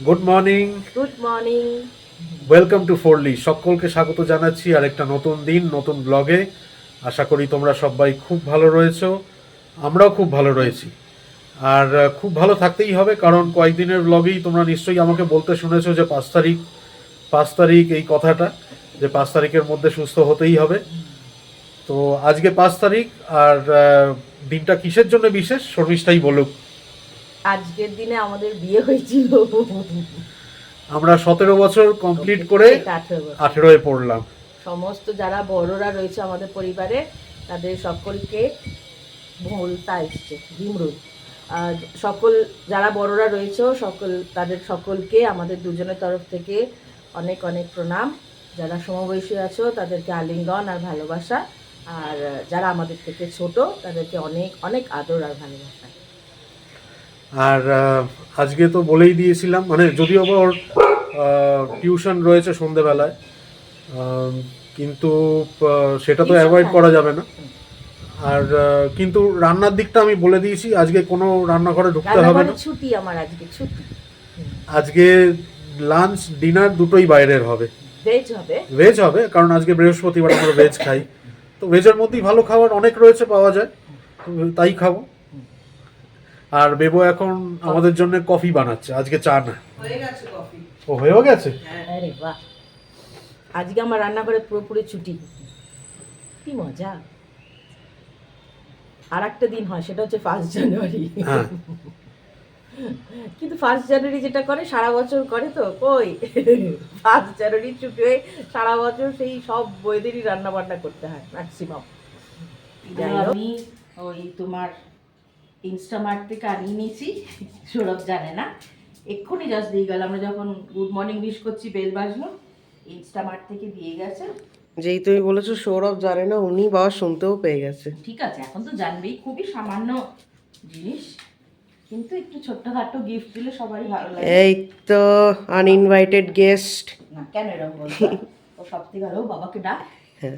Good morning. Good morning. Welcome to ফোরলি। সকলকে স্বাগত জানাচ্ছি আর একটা নতুন দিন নতুন ব্লগে। আশা করি তোমরা সবাই খুব ভালো রয়েছো, আমরাও খুব ভালো রয়েছি। আর খুব ভালো থাকতেই হবে, কারণ কয়েকদিনের ব্লগেই তোমরা নিশ্চয়ই আমাকে বলতে শুনেছো যে 5 তারিখ 5 তারিখ এই কথাটা, যে 5 তারিখের মধ্যে সুস্থ হতেই হবে। তো আজকে 5 তারিখ। আর দিনটা কিসের জন্য বিশেষ, শর্মিষ্ঠাই বলুক। আজকের দিনে আমাদের বিয়ে হয়েছিল। আমরা 17 বছর কমপ্লিট করে এটা 18 বছর। 18-এ পড়লাম। সমস্ত যারা বড়রা রয়েছে আমাদের পরিবারে তাদের সকলকে ভুলতা এসছে ভিমরুল। আর সকল যারা বড়রা রয়েছে তাদের সকলকে আমাদের দুজনের তরফ থেকে অনেক অনেক প্রণাম। যারা সমবয়সী আছো তাদেরকে আলিঙ্গন আর ভালোবাসা, আর যারা আমাদের থেকে ছোট তাদেরকে অনেক অনেক আদর আর ভালোবাসা। আর আজকে তো বলেই দিয়েছিলাম, মানে যদিও বা ওর টিউশন রয়েছে সন্ধেবেলায়, কিন্তু সেটা তো অ্যাভয়েড করা যাবে না। আর কিন্তু রান্নার দিকটা আমি বলে দিয়েছি, আজকে কোনো রান্নাঘরে ঢুকতে হবে না। ছুটি আমার, আজকে ছুটি। আজকে লাঞ্চ ডিনার দুটোই বাইরের হবে। ভেজ হবে, কারণ আজকে বৃহস্পতিবার, আমরা ভেজ খাই। তো ভেজের মধ্যেই ভালো খাবার অনেক রয়েছে, পাওয়া যায়, তাই খাবো। আর বেবো এখন আমাদের জন্য কফি বানাচ্ছে, আজকে চা না। হয়ে গেছে কফি। ও হয়েও গেছে। আরে বাহ, আজকে আমার রান্নাঘরে পুরোপুরি ছুটি। কি মজা। আর একটা দিন হয়, সেটা হচ্ছে 1 জানুয়ারি। কিন্তু 1 জানুয়ারি যেটা করে সারা বছর করে, তো কই 1 জানুয়ারি ছুটি হয়ে সারা বছর সেই সব বইদেরই রান্না বান্না করতে হয় ম্যাক্সিমাম। আমি ওই তোমার ইনস্টামার্ট থেকে আনিয়ে নিয়েছি, সৌরভ জানে না, এক্ষুনি জাস্ট দিয়ে গেল। আমরা যখন গুড মর্নিং উইশ করছি বেল বাজলো, ইনস্টামার্ট থেকে দিয়ে গেছে। যেই তুমি বলেছো সৌরভ জানে না, উনি বাবা শুনতেও পেয়ে গেছে। ঠিক আছে, এখন তো জানবেই, খুবই সামান্য জিনিস, কিন্তু একটু ছোট্টখাটো গিফট দিলে সবারই ভালো লাগে। এই তো আনইনভাইটেড গেস্ট। না কেন এরকম বলছো? ও সব থেকে ভালো, বাবাকে ডাক। হ্যাঁ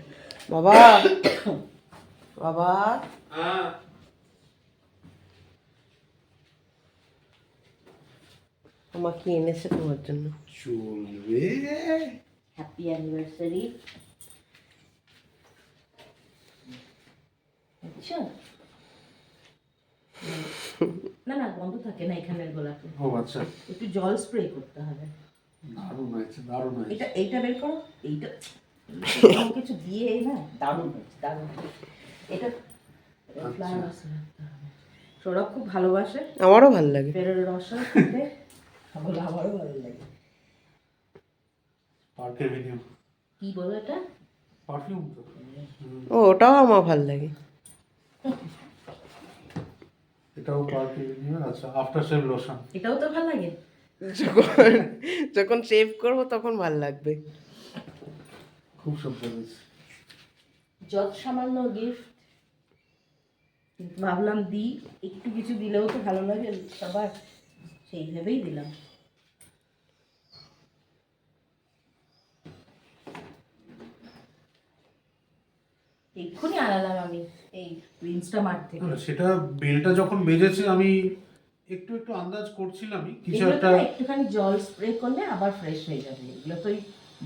বাবা, বাবা আমার কি এনেছে তোমার জন্য? চলবে। Happy anniversary. আচ্ছা, না না বন্ধ থাকে না এখানের গোলাপে। ও আচ্ছা, একটু জল স্প্রে করতে হবে। দারুণ হয়েছে, দারুণ হয়েছে। এইটা বের করো, এইটা কিছু দিয়ে এই না, দারুণ হয়েছে, দারুণ হয়েছে। এটা ফ্লাওয়ার আছে রাখতে হবে। সৌরভ খুব ভালোবাসে, আমারও ভালো লাগে। বেরোর রস খেতে, আমারও ভালো লাগে। পারফিউম। কি বলো এটা? পারফিউম তো। ও ওটাও আমার ভালো লাগে। এটাও পারফিউম। আচ্ছা, আফটার শেভ লোশন। এটাও তো ভালো লাগে। যখন যখন সেভ করবো তখন ভালো লাগবে। খুব সুন্দর হয়েছে। যত সামান্য গিফট, কিন্তু ভাবলাম দিই, একটু কিছু দিলেও তো ভালো লাগে সবার, সেই ভেবেই দিলাম। এক্ষুনি আনালাম আমি এই ইনস্টামার্ট থেকে। সেটা বেলটা যখন বেজেছে আমি একটু একটু আন্দাজ করছিলামই কিছু এগুলো তো একটা। না একটুখানি জল স্প্রে করলে আবার ফ্রেশ হয়ে যাবে। এগুলো তো ওই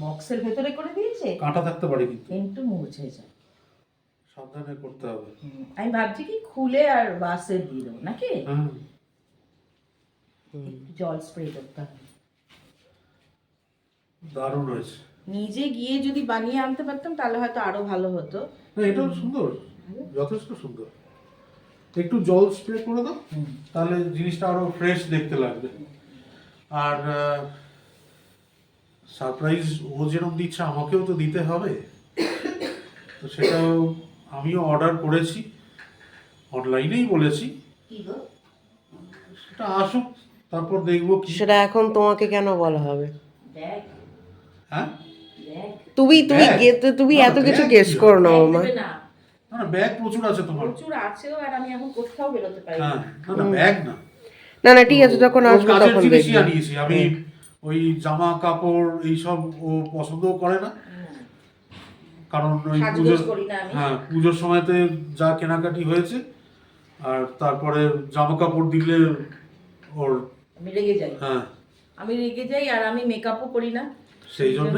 বক্সের ভেতরে করে দিয়েছে, কাঁটা থাকতে পারে, কিন্তু কিন্তু মুছে যায়। সাবধানে করতে হবে। আমি ভাবছি কি খুলে আর বাসে দিয়ে দেবো নাকি, হ্যাঁ, একটু জল স্প্রে করতে হবে। দারুণ হয়েছে। নিজে গিয়ে যদি বানিয়ে আনতে পারতাম তাহলে হয়তো আরো ভালো হতো। না, এটাও সুন্দর, যথেষ্ট সুন্দর। একটু জল স্প্রে করে দাও, তাহলে জিনিসটা আরো ফ্রেশ দেখতে লাগবে। আর সারপ্রাইজ ও যেরকম দিচ্ছে আমাকেও তো দিতে হবে, তো সেটাও আমিও অর্ডার করেছি, অনলাইনেই বলেছি। কি গো? সেটা আসুক, তারপর দেখবো কি। সেটা এখন তোমাকে কেন বলা হবে? ব্যাগ। হ্যাঁ, ব্যাগ তুমি তুমি ব্যাগ? তুমি না, এত কিছু ব্যাগ গেস কি করো না ব্যাগ মামা। দেবে না, না, ব্যাগ প্রচুর আছে তোমার। প্রচুর আছেও, আর আমি এখন কোথাও বেরোতে পারি হ্যাঁ, না। না না, ব্যাগ না। না না ঠিক আছে, যখন ওর আসবে কাজের তখন জিনিসই দেখবো। আনিয়েছি আমি। ওই জামা কাপড় এইসব ও পছন্দও করে না, কারণ ওই সাজগোজ করি না আমি। হ্যাঁ, পুজোর সময়তে যা কেনাকাটি হয়েছে, আর তারপরে জামা কাপড় দিলে ওর, আমি রেগে যাই। হ্যাঁ, আমি রেগে যাই আর আমি মেকআপও করি না। সেই জন্য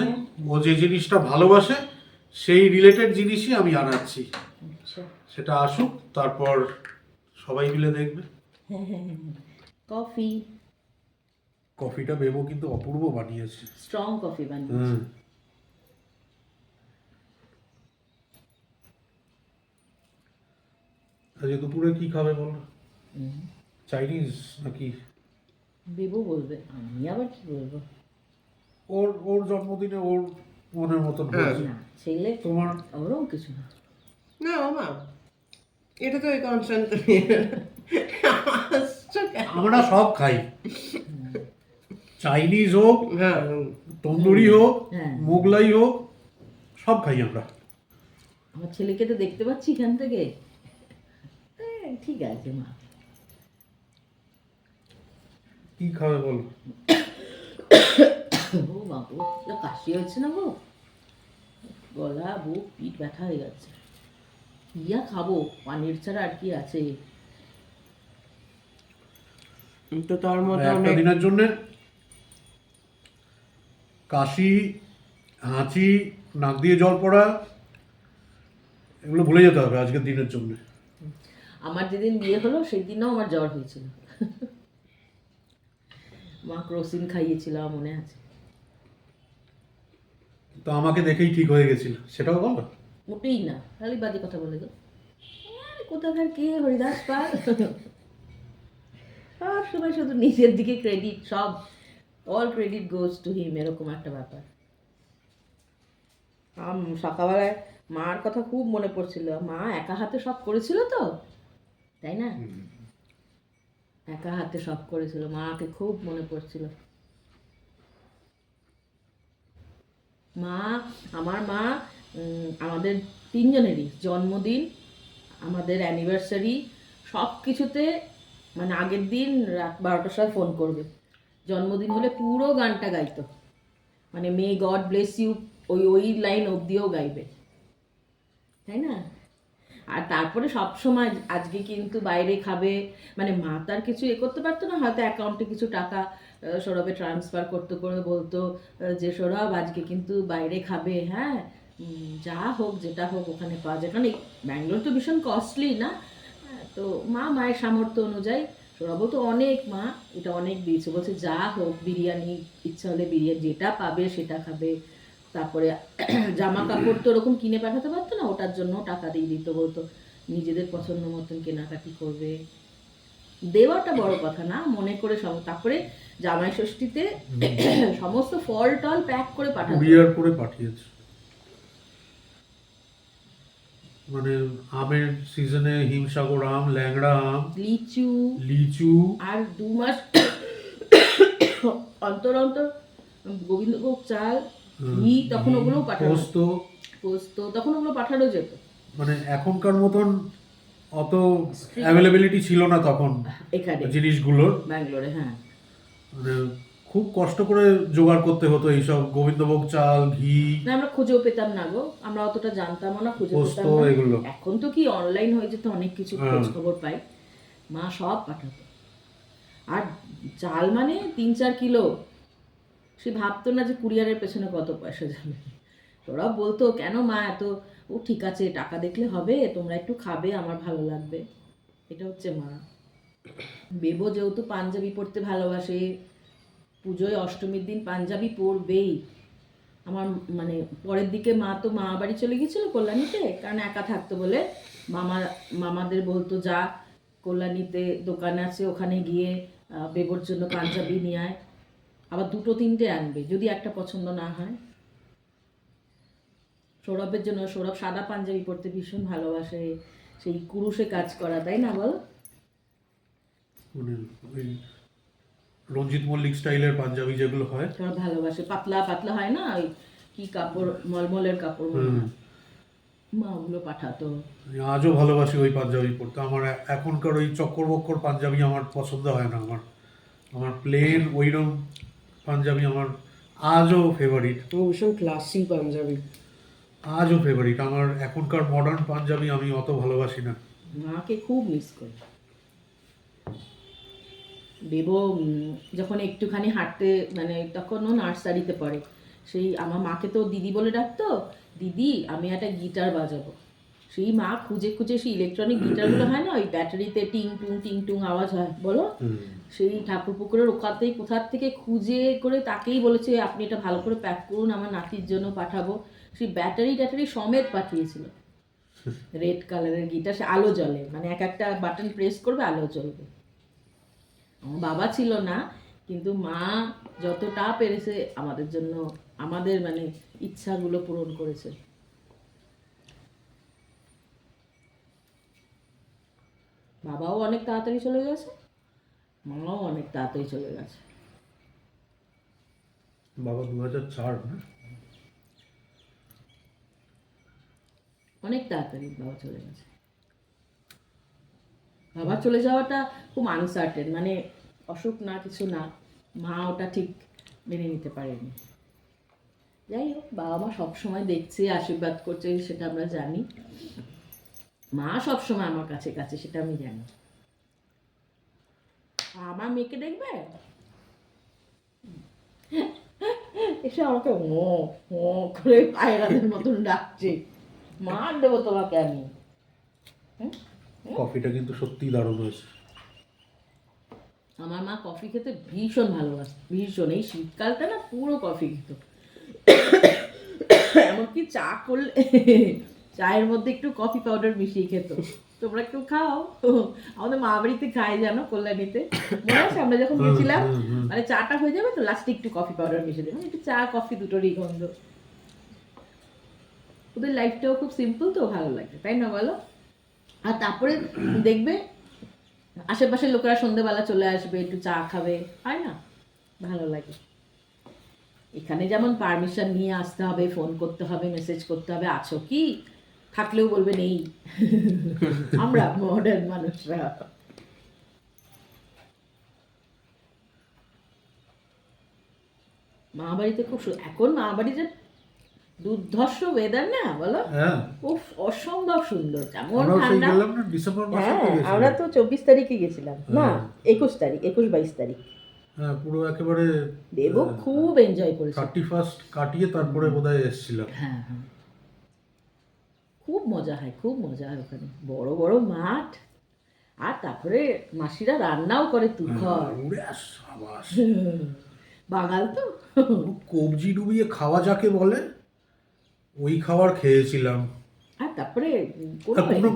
ও যে জিনিসটা ভালোবাসে সেই রিলেটেড জিনিসই আমি আনাচ্ছি। আচ্ছা। সেটা আসুক, তারপর সবাই মিলে দেখবে। কফি, কফিটা বেবো কিন্তু অপূর্ব বানিয়েছে। স্ট্রং কফি বানিয়েছি। হুম। আজকে দুপুরে কি খাবে বলো? চাইনিজ নাকি? বেবু বলবে, আমি আবার কি বলবো? ওর ওর জন্মদিনে ওর মনের মতন হয়েছে। না ছেলে তোমার ওরও কিছু না। না মামা, এটা তো এই কনস্ট্যান্ট আমরা সব খাই, চাইনিজ হোক, হ্যাঁ তন্দুরি হোক, হ্যাঁ। মোগলাই হোক, সব খাই আমরা। আমার ছেলেকে তো দেখতে পাচ্ছি এখান থেকে। হ্যাঁ, ঠিক আছে মা। কি খাবে বলো? ও বাবু, কাশি হচ্ছে না গো, গলা বুক পিঠ ব্যথা হয়ে যাচ্ছে। ইয়া খাবো, পানির ছাড়া আর কি আছে? তো তার মধ্যে একটা অনেক দিনের জন্য কাশি, হাঁচি, নাক দিয়ে জল পড়া, এগুলো ভুলে যেতে হবে আজকের দিনের জন্য। আমার যেদিন বিয়ে হলো সেই দিনও আমার জ্বর হয়েছিল। মা ক্রোসিন খাইয়েছিল, আমার মনে আছে। তো আমাকে দেখেই ঠিক হয়ে গেছিল, সেটাও বলো। মোটেই না, খালি বাজে কথা বলে গো। কোথাকার কে হরিদাস পাল, সব সময় শুধু নিজের দিকে ক্রেডিট, সব all credit goes to him, এরকম একটা ব্যাপার। সকালবেলায় মার কথা খুব মনে পড়ছিল। মা একা হাতে সব করেছিল তো, তাই না? একা হাতে সব করেছিল, মাকে খুব মনে পড়ছিল। মা, আমার মা, আমাদের তিনজনেরই জন্মদিন, আমাদের অ্যানিভার্সারি, সব কিছুতে মানে আগের দিন রাত 12টার সময় ফোন করবে। জন্মদিন হলে পুরো গানটা গাইতো, মানে মে গড ব্লেস ইউ, ওই ওই লাইন অবধিও গাইবে, তাই না? আর তারপরে সব সময় আজকে কিন্তু বাইরে খাবে, মানে মা তার কিছু করতে পারতো না, হয়তো অ্যাকাউন্টে কিছু টাকা সৌরভে ট্রান্সফার করতে করে বলতো যে সৌরভ আজকে কিন্তু বাইরে খাবে, হ্যাঁ যা হোক যেটা হোক ওখানে পাওয়া যায়, কারণ এই ব্যাঙ্গালোর তো ভীষণ কস্টলি না। তো মায়ের সামর্থ্য অনুযায়ী, সৌরভও তো অনেক, মা এটা অনেক দিয়েছে, বলছে যা হোক বিরিয়ানি, ইচ্ছা হলে বিরিয়ানি যেটা পাবে সেটা খাবে। তারপরে জামা কাপড় তো ওরকম কিনে পাঠাতে পারতো না, ওটার জন্য টাকা দিয়ে দিত, বলতো নিজেদের পছন্দ মতন কেনাকাটি করবে। দেওয়াটা বড় কথা না, মনে করে সব। তারপরে জামাই ষষ্ঠীতে সমস্ত ফল টল প্যাক করে পাঠাতো। কুরিয়ার করে পাঠিয়েছে, মানে আমের সিজনে হিমসাগর আম, ল্যাংড়া আম, লিচু, লিচু, আর 2 মাস অন্তর অন্তর গোবিন্দভোগ চাল, ঘি, তখন ওগুলোও পাঠানো, পোস্ত, পোস্ত, তখন ওগুলো পাঠানো যেত। মানে এখনকার মতন অত অ্যাভেলেবিলিটি ছিল না তখন এখানে জিনিসগুলোর। ব্যাঙ্গালোরে, হ্যাঁ। মানে খুব কষ্ট করে জোগাড় করতে হতো এইসব গোবিন্দভোগ চাল, ঘি, না আমরা খুঁজেও পেতাম না গো, আমরা অতটা জানতামও না, খুঁজে পোস্ত, পেতাম না। এগুলো। এখন তো কি অনলাইন হয়ে যেত, অনেক কিছু খোঁজ খবর পাই। মা সব পাঠাতো। আর চাল মানে 3-4 কিলো, সে ভাবতো না যে কুরিয়ারের পেছনে কত পয়সা যাবে। তোরা বলতো কেন মা এত, ও ঠিক আছে টাকা দেখলে হবে, তোমরা একটু খাবে, আমার ভালো লাগবে। এটা হচ্ছে মা। বেবো যেহেতু পাঞ্জাবি পরতে ভালোবাসে, পুজোয় অষ্টমীর দিন পাঞ্জাবি পরবেই। আমার মানে পরের দিকে মা তো মা বাড়ি চলে গেছিল কল্যাণীতে, কারণ একা থাকতো বলে। মামাদের বলতো যা কল্যাণীতে দোকান আছে ওখানে গিয়ে বেবোর জন্য পাঞ্জাবি নিয়ে আয়, আবার 2-3টে আনবে যদি একটা পছন্দ না হয়। সৌরভের জন্য, সৌরভ সাদা পাঞ্জাবি পরতে ভীষণ ভালোবাসে, সেই কুরুশে কাজ করা, তাই না বল? মানে ওই রঞ্জিত মল্লিক স্টাইলের পাঞ্জাবি যেগুলো হয়, সৌরভ ভালোবাসে, পাতলা পাতলা হয় না, ওই কি কাপড়, মলমলের কাপড়, মা ওগুলো পাঠাতো। আমি আজও ভালোবাসি ওই পাঞ্জাবি পরতে। আমার এখনকার ওই চক্কর বক্কর পাঞ্জাবি আমার পছন্দ হয় না। আমার আমার প্লেন ওইরকম পাঞ্জাবি আমার আজও ফেভারিট, ও ভীষণ ক্লাসি পাঞ্জাবি। আজও ফেভারিট। আমার এখনকার মডার্ন পাঞ্জাবি আমি অত ভালোবাসি না। মাকে খুব মিস করি। দেবো যখন একটুখানি হাঁটতে মানে তখনও নার্সারিতে পড়ে, সেই আমার মাকে তো দিদি বলে ডাকতো, দিদি আমি একটা গিটার বাজাবো। সেই মা খুঁজে খুঁজে সেই ইলেকট্রনিক গিটারগুলো হয় না, ওই ব্যাটারিতে টিং টুং আওয়াজ হয় বলো, সেই ঠাকুর পুকুরের ওখাতেই কোথার থেকে খুঁজে করে তাকেই বলেছে আপনি এটা ভালো করে প্যাক করুন, আমার নাতির জন্য পাঠাবো। সেই ব্যাটারি সমেত পাঠিয়েছিল, রেড কালারের গিটার, সে আলো জ্বলে, মানে এক একটা বাটন প্রেস করবে আলো জ্বলবে। আমার বাবা ছিল না, কিন্তু মা যতটা পেরেছে আমাদের জন্য, আমাদের মানে ইচ্ছাগুলো পূরণ করেছে। বাবাও অনেক তাড়াতাড়ি চলে গেছে, মাও অনেক তাড়াতাড়ি চলে গেছে। বাবা 2004 না? অনেক তাড়াতাড়ি বাবা চলে গেছে। বাবা চলে যাওয়াটা খুব আনসার্টেন, মানে অসুখ না কিছু না, মা ওটা ঠিক মেনে নিতে পারেনি। যাই হোক, বাবা মা সবসময় দেখছে, আশীর্বাদ করছে, সেটা আমরা জানি। মা সবসময় আমার কাছে কাছে, সেটা আমি জানি। আমার মেয়েকে দেখবে এসে আমাকে করে পায়রাদের মতন ডাকছে, মার দেবো তোমাকে আমি। কফিটা কিন্তু সত্যিই দারুণ হয়েছে। আমার মা কফি খেতে ভীষণ ভালোবাসে, ভীষণ। এই শীতকালটা না পুরো কফি খেত, এমনকি চা করলে চায়ের মধ্যে একটু কফি পাউডার মিশিয়ে খেত। তোমরা একটু খাও, আমাদের মা বাড়িতে খায় জানো, কল্যাণীতে মনে আছে আমরা যখন গেছিলাম, মানে চাটা হয়ে যাবে তো লাস্টে একটু কফি পাউডার মিশিয়ে দেবে, একটু চা কফি দুটোরই গন্ধ। ওদের লাইফটাও খুব সিম্পল, তো ভালো লাগে, তাই না বলো? আর তারপরে দেখবে আশেপাশের লোকেরা সন্ধ্যেবেলা চলে আসবে, একটু চা খাবে, হয় না, ভালো লাগে। এখানে যেমন পারমিশন নিয়ে আসতে হবে, ফোন করতে হবে, মেসেজ করতে হবে, আছো কি, থাকলেও বলবে নেই। আমরা মডার্ন মানুষরা। মা বাড়িতে খুব এখন মা বাড়িতে দুর্ধর্ষ ওয়েদার না বলো, হ্যাঁ, উফ অসম্ভব সুন্দর, তেমন আমরাও সেই ঠান্ডা। গেলাম না ডিসেম্বর মাসে তো হ্যাঁ, গেছিলাম। আমরা তো 24 তারিখে গেছিলাম, না 21 তারিখ, 21-22 তারিখ। হ্যাঁ, পুরো একেবারে দেবো খুব এনজয় করেছে। 31 কাটিয়ে তারপরে বোধহয় এসেছিলাম। হ্যাঁ হ্যাঁ, খুব মজা হয়, খুব মজা হয় ওখানে, বড় বড় মাঠ, আর তারপরে মাসিরা রান্নাও করে তুখর। উড়ে সাবাস, বাঙাল তো। কবজি ডুবিয়ে খাওয়া যাকে বলে, ওই খাবার খেয়েছিলাম। আর তারপরে আর কোনো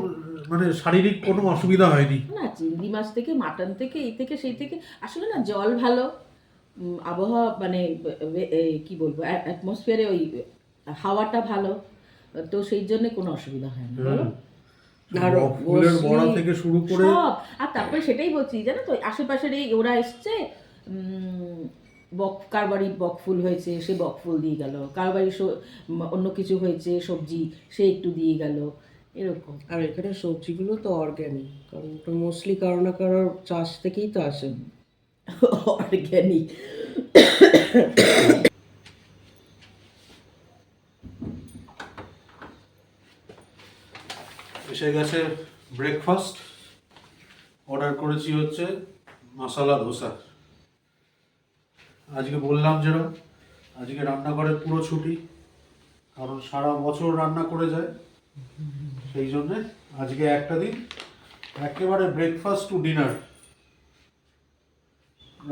মানে শারীরিক কোনো অসুবিধা হয়নি। না, চিংড়ি মাছ থেকে মাটন থেকে এই থেকে সেই থেকে, আসলে না জল ভালো, আবহাওয়া মানে কি বলবো, অ্যাটমসফিয়ারে ওই হাওয়াটা ভালো, তো সেই জন্য কোনো অসুবিধা হয় না বলো। আর ফুলের বড়া থেকে শুরু করে সব, আর তারপরে সেটাই বলছি জানো তো, আশেপাশের এই ওরা এসছে, কার বাড়ি বকফুল হয়েছে সে বকফুল দিয়ে গেল, কার বাড়ি অন্য কিছু হয়েছে সবজি সে একটু দিয়ে গেল, এরকম। আর এখানে সবজিগুলো তো অর্গ্যানিক, কারণ ওটা মোস্টলি কারো না কারোর চাষ থেকেই তো আসে। অর্গ্যানিক। এসে গেছে ব্রেকফাস্ট। অর্ডার করেছি হচ্ছে মশলা ধোসা। আজকে বললাম যেরকম, আজকে রান্নাঘরে পুরো ছুটি, কারণ সারা বছর রান্না করে যায়, সেই জন্যে আজকে একটা দিন একেবারে ব্রেকফাস্ট টু ডিনার,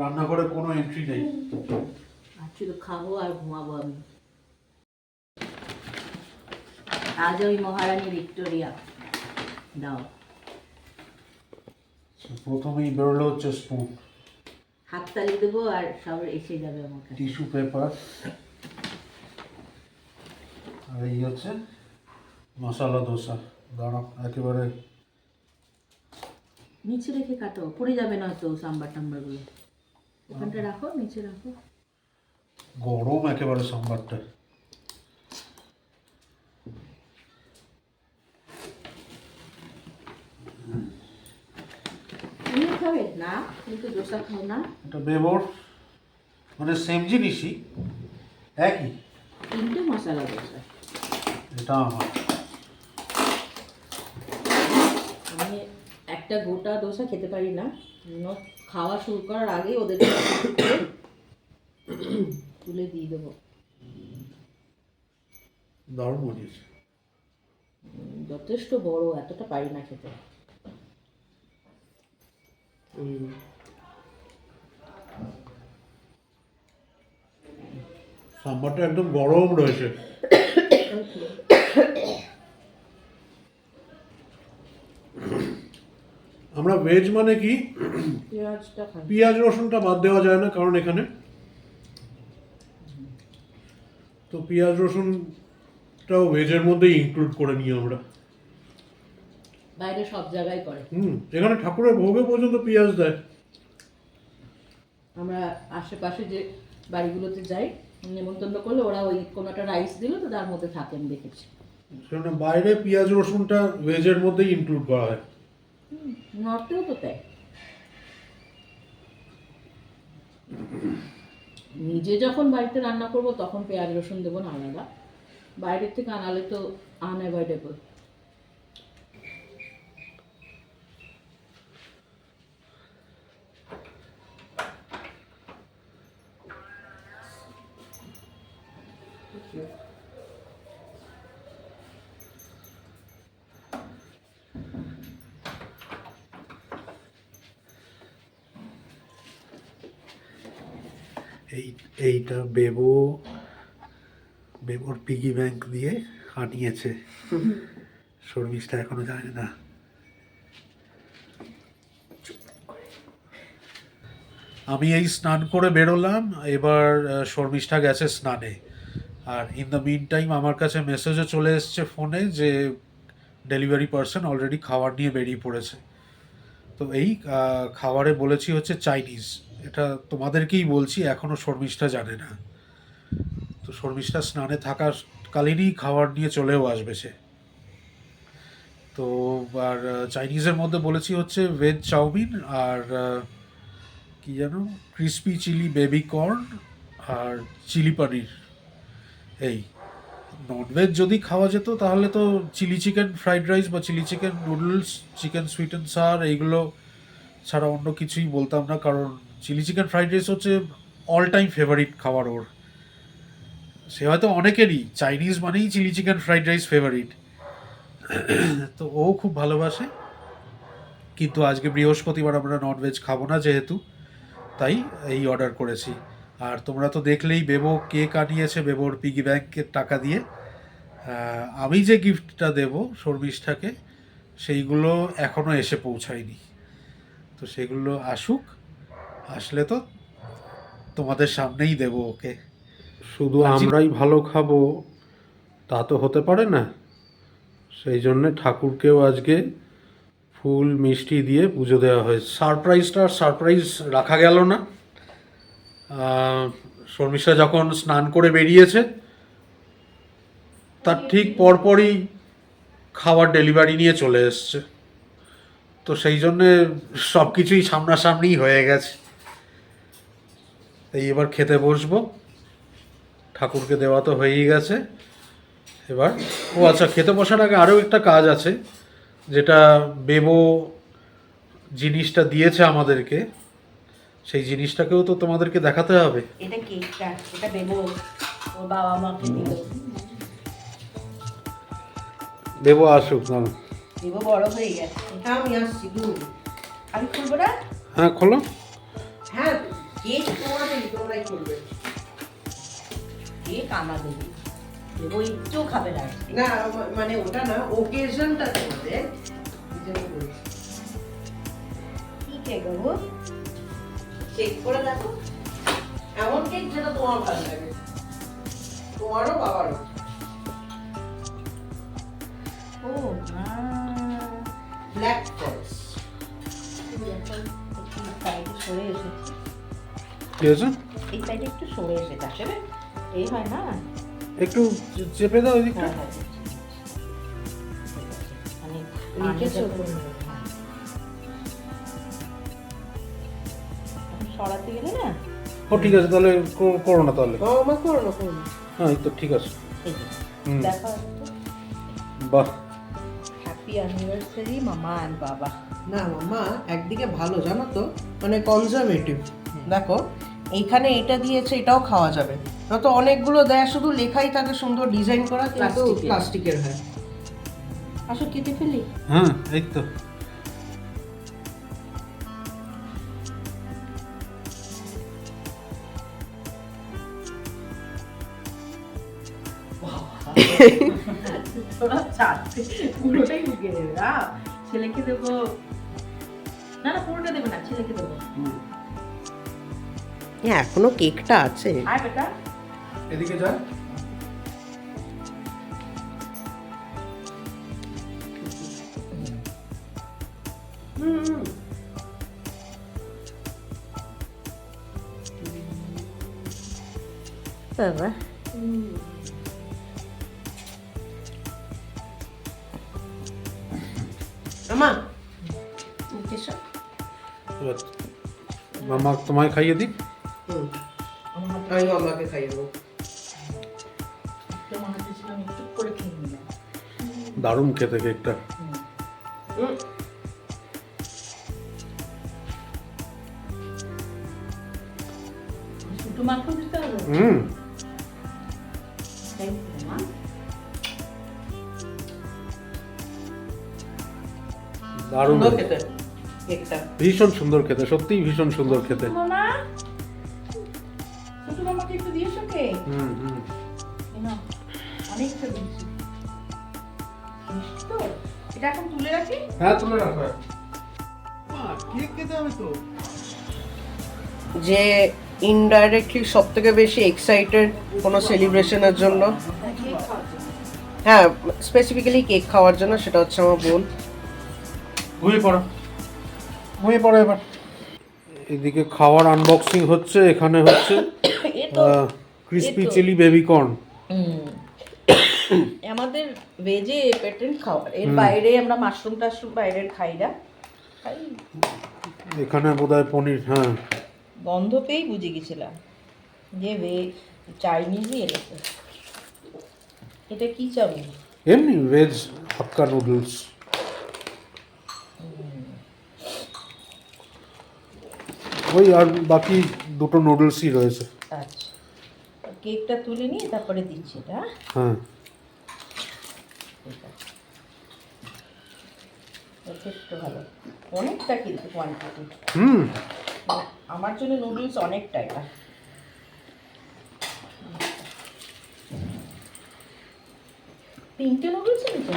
রান্নাঘরে কোনো এন্ট্রি নেই। আর শুধু খাবো আর ঘুমাবো আমি। আজ ওই মহারানী ভিক্টোরিয়া দাও। প্রথমেই বেরোলো হচ্ছে স্পুন, হাততালি দেবো আর সব এসে যাবে আমার কাছে। টিস্যু পেপার, আর এই হচ্ছে মশলা ধোসা। দাঁড়া একেবারে নিচে রেখে কাটো, পড়ে যাবে না তো সাম্বার টাম্বারগুলো, ওখানটা রাখো, নিচে রাখো। গরম একেবারে সাম্বারটা। তুমিও খাবে না? তুমি তো দোসা খাও না। এটা বেবর, মানে সেম জিনিসই, একই। 3টে মশলা দোসা। এটা আমার, আমি একটা গোটা দোসা খেতে পারি না, খাওয়া শুরু করার আগেই ওদের তুলে দিয়ে দেবো। দারুণ মজেছে। যথেষ্ট বড়, এতটা পারি না খেতে। সাম্বারটা একদম গরম রয়েছে। আমরা ভেজ মানে কি, পেঁয়াজটা খাই। পেঁয়াজ রসুনটা বাদ দেওয়া যায় না, কারণ এখানে তো পেঁয়াজ রসুনটাও ভেজের মধ্যেই ইনক্লুড করে নিই আমরা। বাইরে সব জায়গায় করে। এখানে ঠাকুরের ভোগে পর্যন্ত পেঁয়াজ দেয়। আমরা আশেপাশে যে বাড়িগুলোতে যাই, নেমন্তন্ন করলে ওরা ওই কোনো একটা রাইস দিল তো তার মধ্যে থাকে, আমি দেখেছি। সেখানে বাইরে পেঁয়াজ রসুনটা ভেজের মধ্যেই ইনক্লুড করা হয়। নর্থেও তো তাই। নিজে যখন বাড়িতে রান্না করব তখন পেঁয়াজ রসুন দেবো না আলাদা, বাইরের থেকে আনালে তো আনঅ্যাভয়েডেবল। এইটা বেবোর পিগি ব্যাংক দিয়ে আনিয়েছে। শর্মিষ্ঠা এখনো জানে না। আমি এই স্নান করে বেরোলাম, এবার শর্মিষ্ঠা গেছে স্নানে। আর ইন দ্য মিন টাইম আমার কাছে মেসেজও চলে এসছে ফোনে যে ডেলিভারি পার্সন অলরেডি খাবার নিয়ে বেরিয়ে পড়েছে। তো এই খাবারে বলেছি হচ্ছে চাইনিজ। এটা তোমাদেরকেই বলছি, এখনও শর্মিষ্ঠা জানে না। তো শর্মিষ্ঠা স্নানে থাকাকালীনই খাবার নিয়ে চলেও আসবে সে। তো আর চাইনিজের মধ্যে বলেছি হচ্ছে ভেজ চাউমিন আর কি যেন ক্রিসপি চিলি বেবি কর্ন আর চিলি পনির। এই ননভেজ যদি খাওয়া যেত তাহলে তো চিলি চিকেন ফ্রাইড রাইস বা chilli chicken noodles, chicken sweet and sour এইগুলো ছাড়া অন্য কিছুই বলতাম না, কারণ চিলি চিকেন ফ্রাইড রাইস হচ্ছে অল টাইম ফেভারিট খাবার ওর। সে হয়তো অনেকেরই চাইনিজ মানেই chilli chicken fried rice favourite, তো ও খুব ভালোবাসে। কিন্তু আজকে বৃহস্পতিবার আমরা ননভেজ খাবো না যেহেতু, তাই এই অর্ডার করেছি। আর তোমরা তো দেখলেই বেবো কেক আনিয়েছে বেবোর পিগি ব্যাংকের টাকা দিয়ে। আমি যে গিফটটা দেব শর্মিষ্ঠাকে সেইগুলো এখনও এসে পৌঁছায়নি, তো সেগুলো আসুক, আসলে তো তোমাদের সামনেই দেব ওকে। শুধু আমরাই ভালো খাবো তা তো হতে পারে না, সেই জন্যে ঠাকুরকেও আজকে ফুল মিষ্টি দিয়ে পুজো দেওয়া হয়েছে। সারপ্রাইজ রাখা গেল না। শর্মিষ্ঠা যখন স্নান করে বেরিয়েছে তার ঠিক পরপরই খাবার ডেলিভারি নিয়ে চলে এসছে, তো সেই জন্যে সব কিছুই সামনাসামনিই হয়ে গেছে। এই এবার খেতে বসবো, ঠাকুরকে দেওয়া তো হয়েই গেছে। এবার আচ্ছা, খেতে বসার আগে আরও একটা কাজ আছে, যেটা বেবো জিনিসটা দিয়েছে আমাদেরকে, সেই জিনিসটাকেও তো তোমাদেরকে দেখাতে হবে। এটা কেকটা, এটা দেবো ওর বাবা মাকে দিল। বেবো আসুক না, দেবো বড় হয়ে গেছে। আমি আসছি দূর। আমি খুলবো না। হ্যাঁ খোলো। হ্যাঁ, কেক তোমরাই করবে। কেক আমাদের দেবো, একটু খাবে না। না মানে ওটা না, ওকেশনটা করতে কি কেক দেবো? চেক করে দেখো, এমন কেক যেটা তোমার ভালো লাগে, তোমারও বাবারও। ও ব্ল্যাক ফরেস্ট। সাইডে সরে এসেছে, কি আছে? এই সাইডে একটু সরে এসেছে, আসলে এই হয় না। একটু চেপে দাও ওইদিকটা। হ্যাঁ হ্যাঁ, মানে লিখেছো তো। সরাতে গেলে না। ও ঠিক আছে, তাহলে করো না তাহলে। আমার করো না, করো না। হ্যাঁ এই তো ঠিক আছে। এই যে, হুম। দেখা বাহ, ঠাকুর হ্যাপি অ্যানিভার্সারি মামা অ্যান্ড বাবা। না মামা একদিকে ভালো জানো তো, মানে কনজারভেটিভ। দেখো এইখানে এটা দিয়েছে, এটাও খাওয়া যাবে না তো, অনেকগুলো দেয় শুধু লেখাই থাকে সুন্দর ডিজাইন করা, কিন্তু Plastic-এর। প্লাস্টিকের হয়। আসো কেটে ফেলি। হ্যাঁ এই তো। তোরা চারটে পুরোটাই ঢুকে দেবে। ছেলেকে দেবো না, না পুরোটা দেবে না, ছেলেকে দেবো। হ্যাঁ এখনো কেকটা আছে। আয় বেটা। এদিকে যা। বাবা মামা এসো। এবার মামা তোমায় খাইয়ে দিই। আমি মামাকে খাইয়ে দেবো। তোমার হাতে ছিল, আমি চুপ করে খেয়ে নিলাম। দারুণ খেতে কেকটা। শুধু মাখো দিতে হবে। Thank you, মা। দারুণ সুন্দর খেতে কেকটা। ভীষণ সুন্দর খেতে, সত্যিই ভীষণ সুন্দর খেতে। মামা ছোট মামাকে একটু দিয়েছো কে? হুম হুম। এই নাও, অনেকটা দিয়েছি। মিষ্টি তো? এটা এখন তুলে রাখি। হ্যাঁ তুলে রাখো। কেক খেতে হবে তো। যে ইনডাইরেক্টলি সব থেকে বেশি এক্সাইটেড কোনো সেলিব্রেশনের জন্য, হ্যাঁ স্পেসিফিক্যালি কেক খাওয়ার জন্য, সেটা হচ্ছে আমার বোন। ঘুমিয়ে পড়ো, ঘুমিয়ে পড়ো এবার। এদিকে খাওয়ার আনবক্সিং হচ্ছে, এখানে হচ্ছে ক্রিসপি চিলি বেবি কর্ন। আমাদের ভেজে পেটেন্ট খাবার, এর বাইরে আমরা মাশরুম টাশরুম বাইরের খাই না। খাই এখানে বোধহয় পনির। হ্যাঁ গন্ধ পেয়েই বুঝে গেছিলাম যে চাইনিজই এলেছে। এটা কি চাউমিন? এমনি ভেজ হাক্কা নুডলস। ওই আর বাকি দুটো নুডলসই রয়েছে। আচ্ছা, কেকটা তুলে নিয়ে তারপরে দিচ্ছি এটা। হ্যাঁ ঠিক আছে, যথেষ্ট ভালো, অনেকটা কিন্তু কোয়ান্টিটি। হুম। আমার জন্য নুডলস অনেকটা এটা। তিনটে নুডলস এনেছে?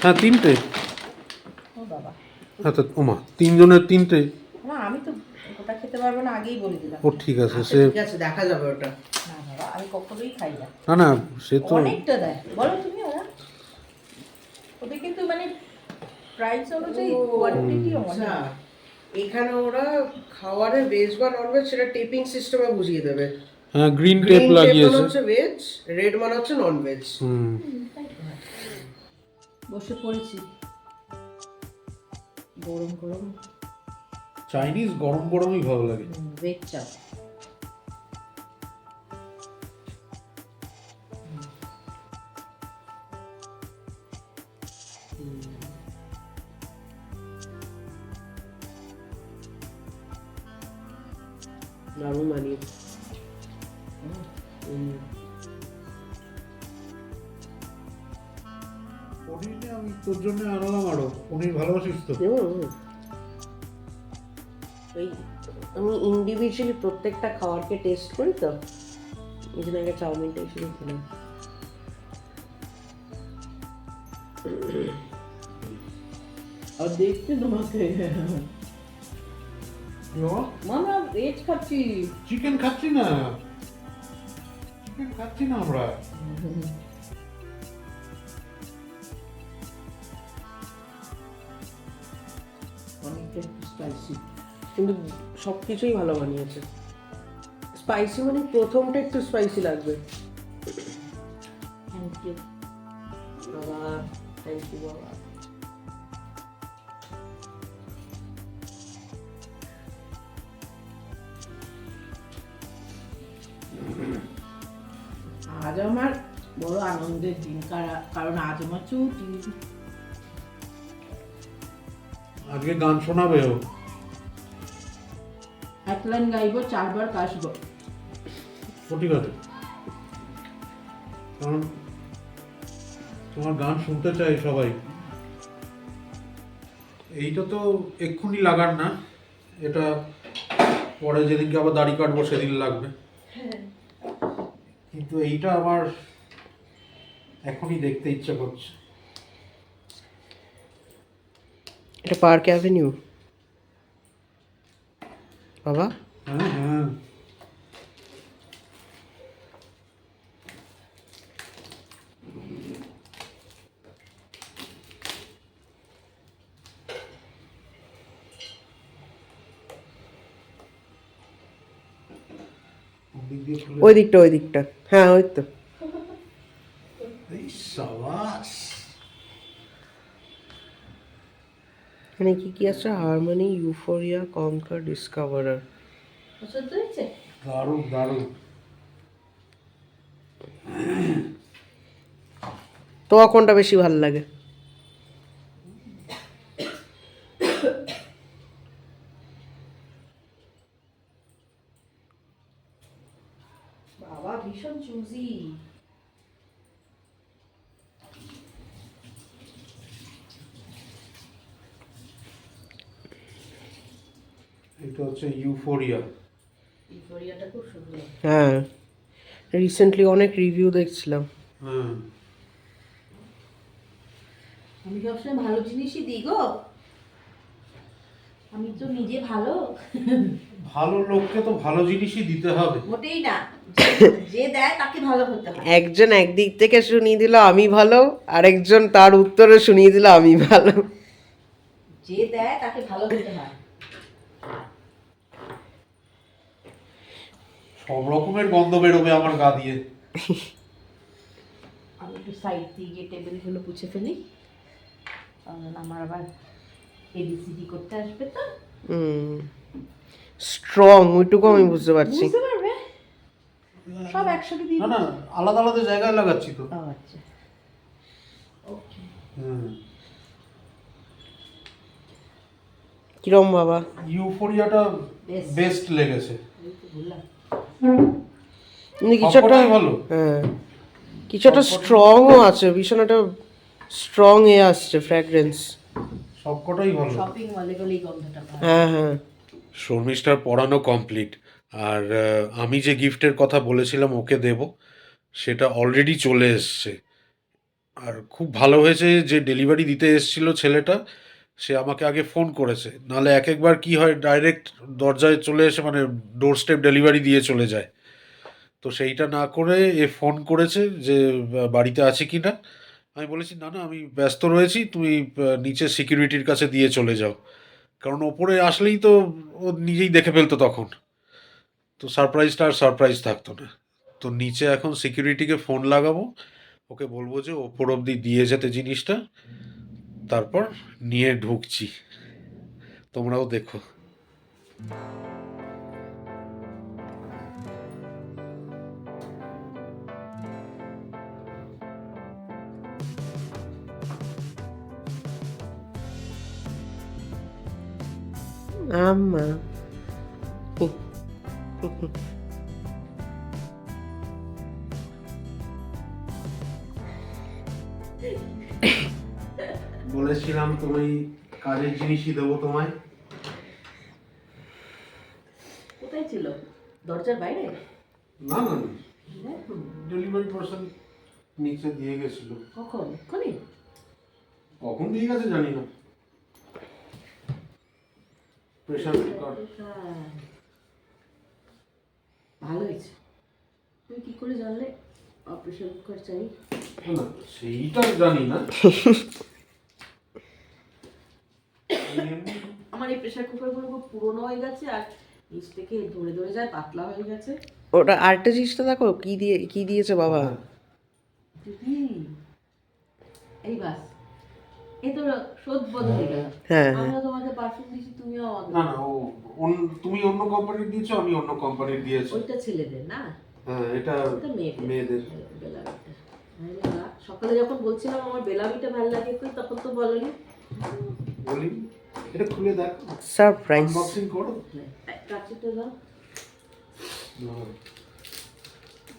হ্যাঁ তিনটে। ও বাবা, হ্যাঁ তো ওমা, তিনজনের তিনটে। না আমি তো ওটা খেতে পারবো না, আগেই বলে দিলাম। ও ঠিক আছে, আচ্ছা, সে ঠিক আছে, দেখা যাবে ওটা। না বাবা, আমি কখনোই খাই না। না না সে তো অনেকটা দেয় বলো তুমি। ওরা ওদের কিন্তু মানে প্রাইস অনুযায়ী কোয়ান্টিটি আচ্ছা, অনেক। এখানে ওরা খাওয়ারে ভেজ বা নন ভেজ সেটা টেপিং সিস্টেমে বুঝিয়ে দেবে। হ্যাঁ গ্রিন টেপ গ্রিন টেপ মানে লাগিয়েছে। হচ্ছে ভেজ, রেড মানে হচ্ছে নন ভেজ। হুম। বসে পড়েছি, গরম গরম চাইনিজ গরম গরমই ভালো লাগে। ভেজ চাপ। দারুণ মানিয়ে। পনির নিয়ে আমি তোর জন্য আনালাম আরো। পনির ভালোবাসিস তো? ওই আমি ইন্ডিভিজুয়ালি প্রত্যেকটা খাবারকে টেস্ট করি তো, এই জন্য আগে চাউমিনটা হিসেবে খেলাম। আর দেখতে তোমাকে মামা ভেজ খাচ্ছি। চিকেন খাচ্ছি না, চিকেন খাচ্ছি না আমরা। অনেকটা স্পাইসি, কিন্তু সব কিছুই ভালো বানিয়েছে। স্পাইসি মানে প্রথমটা একটু স্পাইসি লাগবে। থ্যাংক ইউ বাবা, থ্যাংক ইউ বাবা। আজ আমার বড় আনন্দের দিন, কারণ আজ আমার ছুটি। আজকে গান শোনাবে ও। এক লাইন গাইবো, 4 বার কাশবো। ও ঠিক আছে, কারণ তোমার গান শুনতে চাই সবাই। এইটা তো এক্ষুনি লাগার না, এটা পরে যেদিনকে আবার দাড়ি কাটবো সেদিন লাগবে, কিন্তু এইটা আমার এখনই দেখতে ইচ্ছে করছে। এটা পার্ক অ্যাভিনিউ বাবা। হ্যাঁ হ্যাঁ, ওদিক দিয়ে খুলে- ওই দিকটা, হ্যাঁ ওই তো। এই সাবাস। এখানে কি কি আছে? Harmony, euphoria, কনকার, ডিসকভারার। পছন্দ হয়েছে? দারুণ দারুণ। তো কোনটা বেশি ভালো লাগে? বাবা ভীষণ চুজি। এটা হচ্ছে ইউফোরিয়া। ইউফোরিয়াটা খুব সুন্দর। হ্যাঁ, রিসেন্টলি অনেক রিভিউ দেখছিলাম। হ্যাঁ, আমি সবসময় ভালো জিনিসই দিই গো, আমি তো নিজে ভালো। ভালো লোককে তো ভালো জিনিসই দিতে হবে। মোটেই না, যে দেয় তাকে ভালো হতে হয়। একজন একদিক থেকে শুনিয়ে দিল আমি ভালো, আরেকজন তার উত্তরে শুনিয়ে দিল আমি ভালো। যে দেয় তাকে ভালো হতে হয়। সব রকমের গন্ধ বেরোবে আমার গা দিয়ে। আমি একটু সাইড দিয়ে গিয়ে টেবিলগুলো পুছে ফেলি, কারণ আমার আবার এবিসিডি করতে আসবে তো। স্ট্রং, ওইটুকু আমি বুঝতে পারছি। বুঝতে পারবে, সব একসাথে দিয়ে না না, আলাদা আলাদা জায়গায় লাগাচ্ছি তো। ও আচ্ছা, ওকে। হুম। কিরম বাবা? ইউফোরিয়াটা Best. বেস্ট লেগেছে। এই তো বললাম। কিছু একটা, সবকটাই ভালো। হ্যাঁ কিছু একটা স্ট্রংও আছে, ভীষণ একটা স্ট্রং এ আসছে ফ্র্যাগ্রেন্স। সবকটাই ভালো। শপিং মলে গেলেই গন্ধটা পাওয়া যায়। হ্যাঁ হ্যাঁ। শর্মিষ্ঠার পড়ানো কমপ্লিট, আর আমি যে গিফটের কথা বলেছিলাম ওকে দেব, সেটা অলরেডি চলে এসছে। আর খুব ভালো হয়েছে যে ডেলিভারি দিতে এসেছিল ছেলেটা, সে আমাকে আগে ফোন করেছে, নাহলে এক একবার কি হয় ডাইরেক্ট দরজায় চলে এসে মানে ডোর স্টেপ ডেলিভারি দিয়ে চলে যায়। তো সেইটা না করে এ ফোন করেছে যে বাড়িতে আছে কি না। আমি বলেছি না না আমি ব্যস্ত রয়েছি, তুমি নিচে সিকিউরিটির কাছে দিয়ে চলে যাও, কারণ ওপরে আসলেই তো ও নিজেই দেখে ফেলতো তখন, তো সারপ্রাইজটা আর সারপ্রাইজ থাকতো না। তো নিচে এখন সিকিউরিটিকে ফোন লাগাবো, ওকে বলবো যে ওপর অবধি দিয়ে যেতে জিনিসটা, তারপর নিয়ে ঢুকছি, তোমরাও দেখো। আম্মা বলেছিলাম তুমি কাজের জিনিসই দেবো তোমায়। কোথায় ছিল? দরজার বাইরে? না না না, ডেলিভারি পার্সন নিচে দিয়ে গেছিল। কখন? এক্ষুনি? কখন দিয়ে গেছে জানি না। Pressure cooker. ভালো হয়েছে। তুমি কি করে জানলে অপারেশন কুকার চাই? না সেইটা জানি না। আমার এই প্রেসার কুকারগুলো খুব পুরনো হয়ে গেছে, আর নিচ থেকে ধরে ধরে যায়, পাতলা হয়ে গেছে। ওটা আরেকটা জিনিসটা দেখো কি দিয়েছে বাবা। দিদি, এই বাস এ তো শোধ বোধ হয়ে গেল। হ্যাঁ আমরা তোমাকে পারফিউম দিয়েছি, তুমিও আমাকে। না না, তুমি অন্য কোম্পানির দিয়েছো, আমি অন্য কোম্পানির দিয়েছি। ওইটা ছেলেদের না, হ্যাঁ এটা ওটা মেয়েদের। মেয়েদের। বেলাভিটা। না, সকালে যখন বলছিলাম আমার বেলাভিটা ভালো লাগে, তখন তো বলনি। বলি এটা খুলে দেখ, সারপ্রাইজ। আনবক্সিং করো। কাছেটা দাও।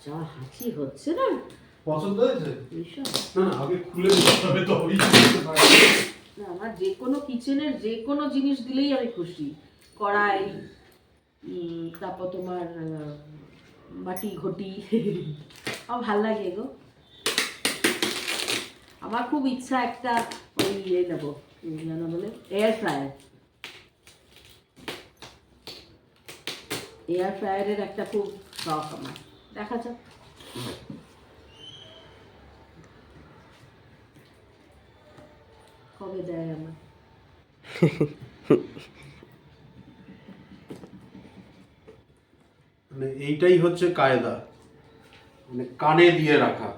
যা হাসি হচ্ছে না পছন্দ হয়েছে? ভীষণ। না না, আগে খুলে দিতে হবে তবেই বুঝতে পারবে। না, আমার যে কোনো কিচেনের যে কোনো জিনিস দিলেই আমি খুশি। কড়াই, তারপর তোমার বাটি ঘটি, আমার ভাল লাগে গো। আমার খুব ইচ্ছা একটা ওই নেবো, যেন বলে এয়ার ফ্রায়ার। এয়ার ফ্রায়ারের একটা খুব শখ আমার, দেখা যাক। কবে দেয় আমার। মানে এইটাই হচ্ছে কায়দা, মানে কানে দিয়ে রাখা।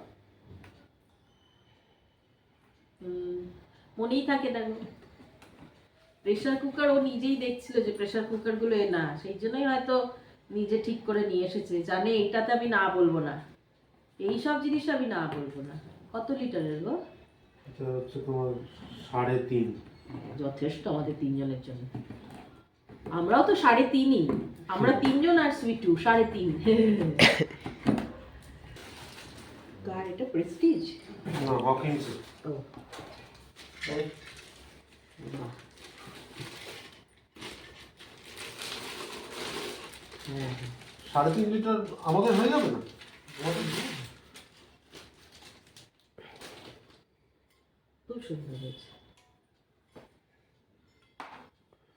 মনেই থাকে না। প্রেসার কুকার ও নিজেই দেখছিল যে প্রেসার কুকার গুলো না, সেই জন্যই হয়তো নিজে ঠিক করে নিয়ে এসেছে, জানে এইটাতে আমি না বলবো না, এই সব জিনিস আমি না বলবো না। কত লিটারের গো? এটা হচ্ছে তোমার 3.5। যথেষ্ট আমাদের তিনজনের জন্য। আমরাও তো 3.5ই, আমরা তিনজন আর সুইটু 3.5। কার এটা? প্রেস্টিজ? না, হকিংস। ও এই, 3.5 লিটার আমাদের হয়ে যাবে না? খুব সুন্দর হয়েছে।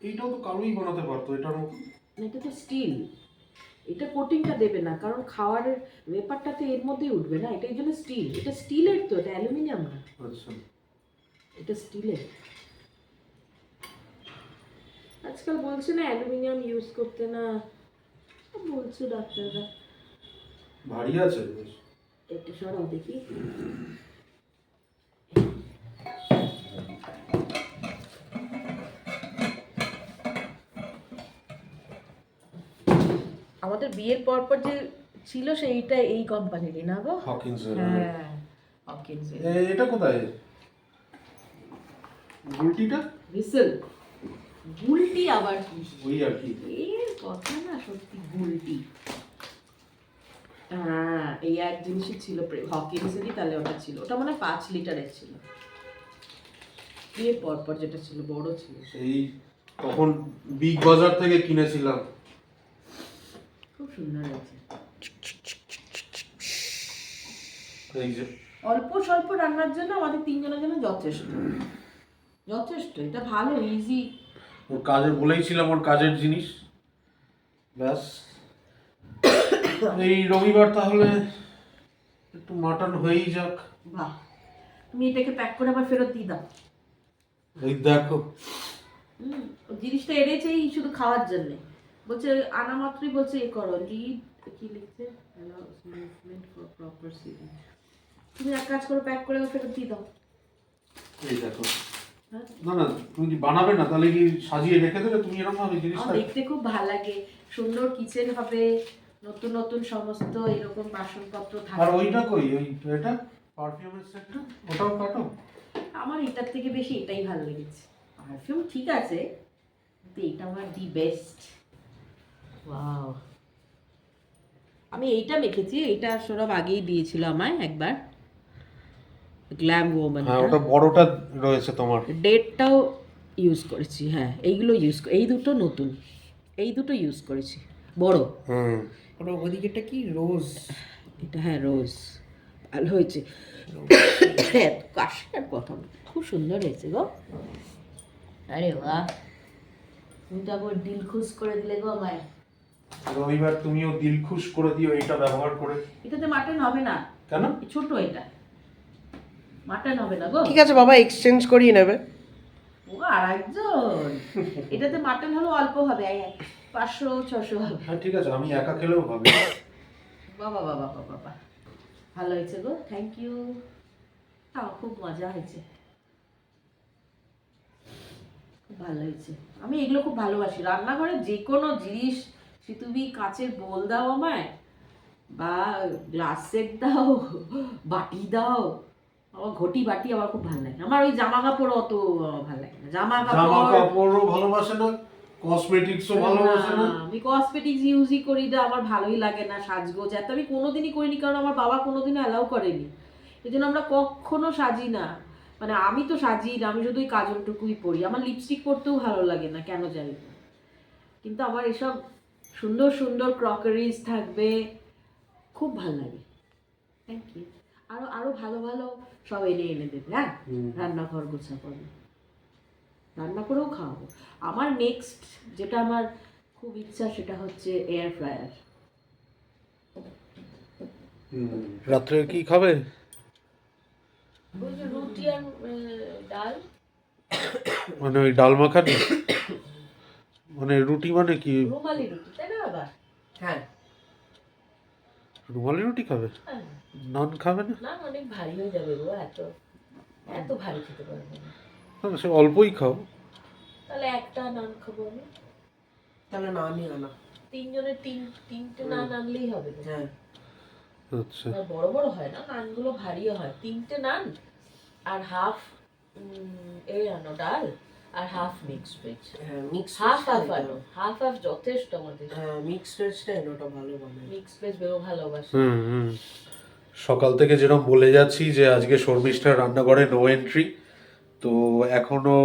এইটাও তো কালোই বানাতে পারতো এটার মতো। এটা তো স্টিল, এটা কোটিংটা দেবে না, কারণ খাওয়ারের ব্যাপারটা তো এর মধ্যেই উঠবে না, এটা এই জন্য স্টিল। এটা স্টিলের তো, এটা অ্যালুমিনিয়াম না, আচ্ছা, এটা স্টিলের। আজকাল বলছে না অ্যালুমিনিয়াম ইউজ করতে, না বলছে ডাক্তাররা। ভারী আছে বেশ। একটু সরাও দেখি। আমাদের বিয়ের পর পর যে ছিল সেইটা এই কোম্পানিরই না গো? হকিংস। হ্যাঁ, হকিন্স। এটা কোথায় গুলটিটা? হুইসেল। গুলটি আবার কি? ওই আর কি। এর কথা না, সত্যি গুলটি। হ্যাঁ, এই এক জিনিসই ছিল হকিন্সেরই, তাহলে ওটা ছিল, ওটা মনে হয় 5 লিটারের ছিল। বিয়ের পর পর যেটা ছিল বড় ছিল। সেই তখন বিগ বাজার থেকে কিনেছিলাম। খুব সুন্দর আছে। এই যে অল্প স্বল্প রান্নার জন্য আমাদের তিনজনের জন্য যথেষ্ট, যথেষ্ট। এটা ভালো, ইজি। ওর কাজের বলেইছিলাম, ওর কাজের জিনিস। ব্যাস, এই রবিবার তাহলে একটু মাটন হয়েই যাক। বাহ, তুমি এটাকে প্যাক করে আবার ফেরত দিয়ে দাও। এই দেখো, ও জিনিসটা এনেছেই শুধু খাওয়ার জন্য, বলছে আনা মাত্রই বলছে এ করো, লিড কি লিখছে, মুভমেন্ট ফর প্রপার সিলিং। তুমি এক কাজ করো, প্যাক করে ফেরত দিয়ে দাও। এই দেখো। হ্যাঁ, না না, তুমি কি বানাবে না? তাহলে কি সাজিয়ে রেখে দেবে তুমি এরকম ভাবে জিনিসটা? আমার দেখতে খুব ভালো লাগে, সুন্দর কিচেন হবে, নতুন নতুন সমস্ত এরকম বাসনপত্র আর থাকবে। ওইটা কই, ওই এটা পারফিউমের সেটটা, ওটাও কাটো। আমার এটার থেকে বেশি এটাই ভালো লেগেছে। পারফিউম ঠিক আছে, কিন্তু এটা আমার দি বেস্ট। ওয়াও, আমি এইটা মেখেছি, এইটা সৌরভ আগেই দিয়েছিল আমায় একবার, গ্ল্যাম ওম্যান। হ্যাঁ, ওটা বড়টা রয়েছে তোমার। ডেটটাও ইউজ করেছি। হ্যাঁ, এইগুলো ইউজ, এই দুটো নতুন, এই দুটো ইউজ করেছি বড়। হুম। ওটা ওদিকেটা কি রোজ? এটা হ্যাঁ রোজ, ভালো হয়েছে। এত কাশির কথা না, খুব সুন্দর হয়েছে গো। আরে বাহ, তুমি তো আবার দিল খুশ করে দিলে গো আমায়। রবিবার তুমিও দিল খুশ করে দিও এটা ব্যবহার করে। এটাতে মাটন হবে না। কেন? ছোট এটা, মাটন হবে না গো। ঠিক আছে বাবা, এক্সচেঞ্জ করিয়ে নেবে। ও আরেকজন, এটাতে মাটন হলো অল্প হবে, 500-600 হবে। হ্যাঁ ঠিক আছে, আমি একা খেলেও হবে। বাবা বাবা বাবা বাবা, ভালো হয়েছে গো, থ্যাংক ইউ। খাও, খুব মজা হয়েছে, খুব ভালো হয়েছে। আমি এগুলো খুব ভালোবাসি, রান্নাঘরে যে কোনো জিনিস, সে তুমি কাচের বোল দাও আমায়, বা গ্লাস সেট দাও, বাটি দাও, আমার ঘটি বাটি আমার খুব ভালো লাগে। আমার ওই জামা কাপড় অত ভালো লাগে না। জামা জামা কাপড় কাপড়ও ভালোবাসে না, কসমেটিক্সও ভালোবাসে না। আমি কসমেটিক্স ইউজই করি না, আমার ভালোই লাগে না। সাজগোজ এত আমি কোনোদিনই করিনি, কারণ আমার বাবা কোনোদিনও অ্যালাউ করেনি। এই জন্য আমরা কখনো সাজি না, মানে আমি তো সাজি না, আমি শুধু ওই কাজলটুকুই পরি। আমার লিপস্টিক পরতেও ভালো লাগে না, কেন জানি না। কিন্তু আমার এসব সুন্দর সুন্দর ক্রকারিজ থাকবে, খুব ভালো লাগে। Thank you. আরো আরো ভালো ভালো সব এনে এনে দেবে। হ্যাঁ, রান্নাঘর গোছাবো, রান্না করেও খাওয়াবো। আমার নেক্সট যেটা আমার খুব ইচ্ছা সেটা হচ্ছে এয়ার ফ্রায়ার। রাত্রে কি খাবে? ওই যে রুটি আর ডাল। মানে ওই ডাল মাখানি? মানে রুটি মানে কি? রুমালি রুটি, তাই না বাবা? হ্যাঁ, রুমালি রুটি খাবে? হ্যাঁ। নান খাবে না? না, অনেক ভারী হয়ে যাবে গো, এত এত ভারী খেতে পারবো না। না, সে অল্পই খাও। তাহলে একটা নান খাবো আমি। তাহলে না আমি আনা। তিনজনের তিনটে নান আনলেই হবে তো। হ্যাঁ, আচ্ছা, আর বড় বড় হয় না, নানগুলো ভারীও হয়। তিনটে নান আর হাফ এই আনো ডাল আর হাফ মিক্স ভেজ। হ্যাঁ মিক্স হাফ আনো, হাফ যথেষ্ট আমাদের। হ্যাঁ মিক্স ভেজটা ওটা ভালো বানায়। মিক্স ভেজ বেরো ভালোবাসে। হুম। সকাল থেকে যেরকম বলে যাচ্ছি যে আজকে শর্মিষ্ঠার রান্নাঘরে নো এন্ট্রি, তো এখনো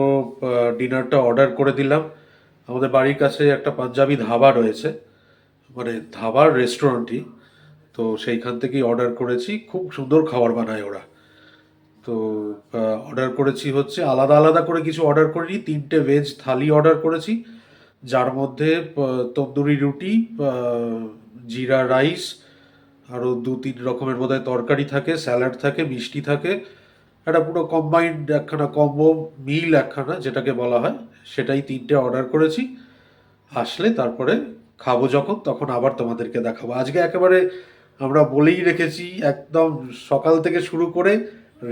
ডিনারটা অর্ডার করে দিলাম। আমাদের বাড়ির কাছে একটা পাঞ্জাবি ধাবা রয়েছে, মানে ধাবার রেস্টুরেন্টই, তো সেইখান থেকেই অর্ডার করেছি। খুব সুন্দর খাবার বানায় ওরা। তো অর্ডার করেছি হচ্ছে আলাদা আলাদা করে কিছু অর্ডার করিনি, 3টে ভেজ থালি অর্ডার করেছি, যার মধ্যে তন্দুরি রুটি, জিরা রাইস, আরও 2-3 রকমের বোধহয় তরকারি থাকে, স্যালাড থাকে, মিষ্টি থাকে, একটা পুরো কম্বাইন্ড একখানা কম্বো মিল একখানা যেটাকে বলা হয়, সেটাই 3টে অর্ডার করেছি। আসলে তারপরে খাবো যখন, তখন আবার তোমাদেরকে দেখাবো। আজকে একেবারে আমরা বলেই রেখেছি, একদম সকাল থেকে শুরু করে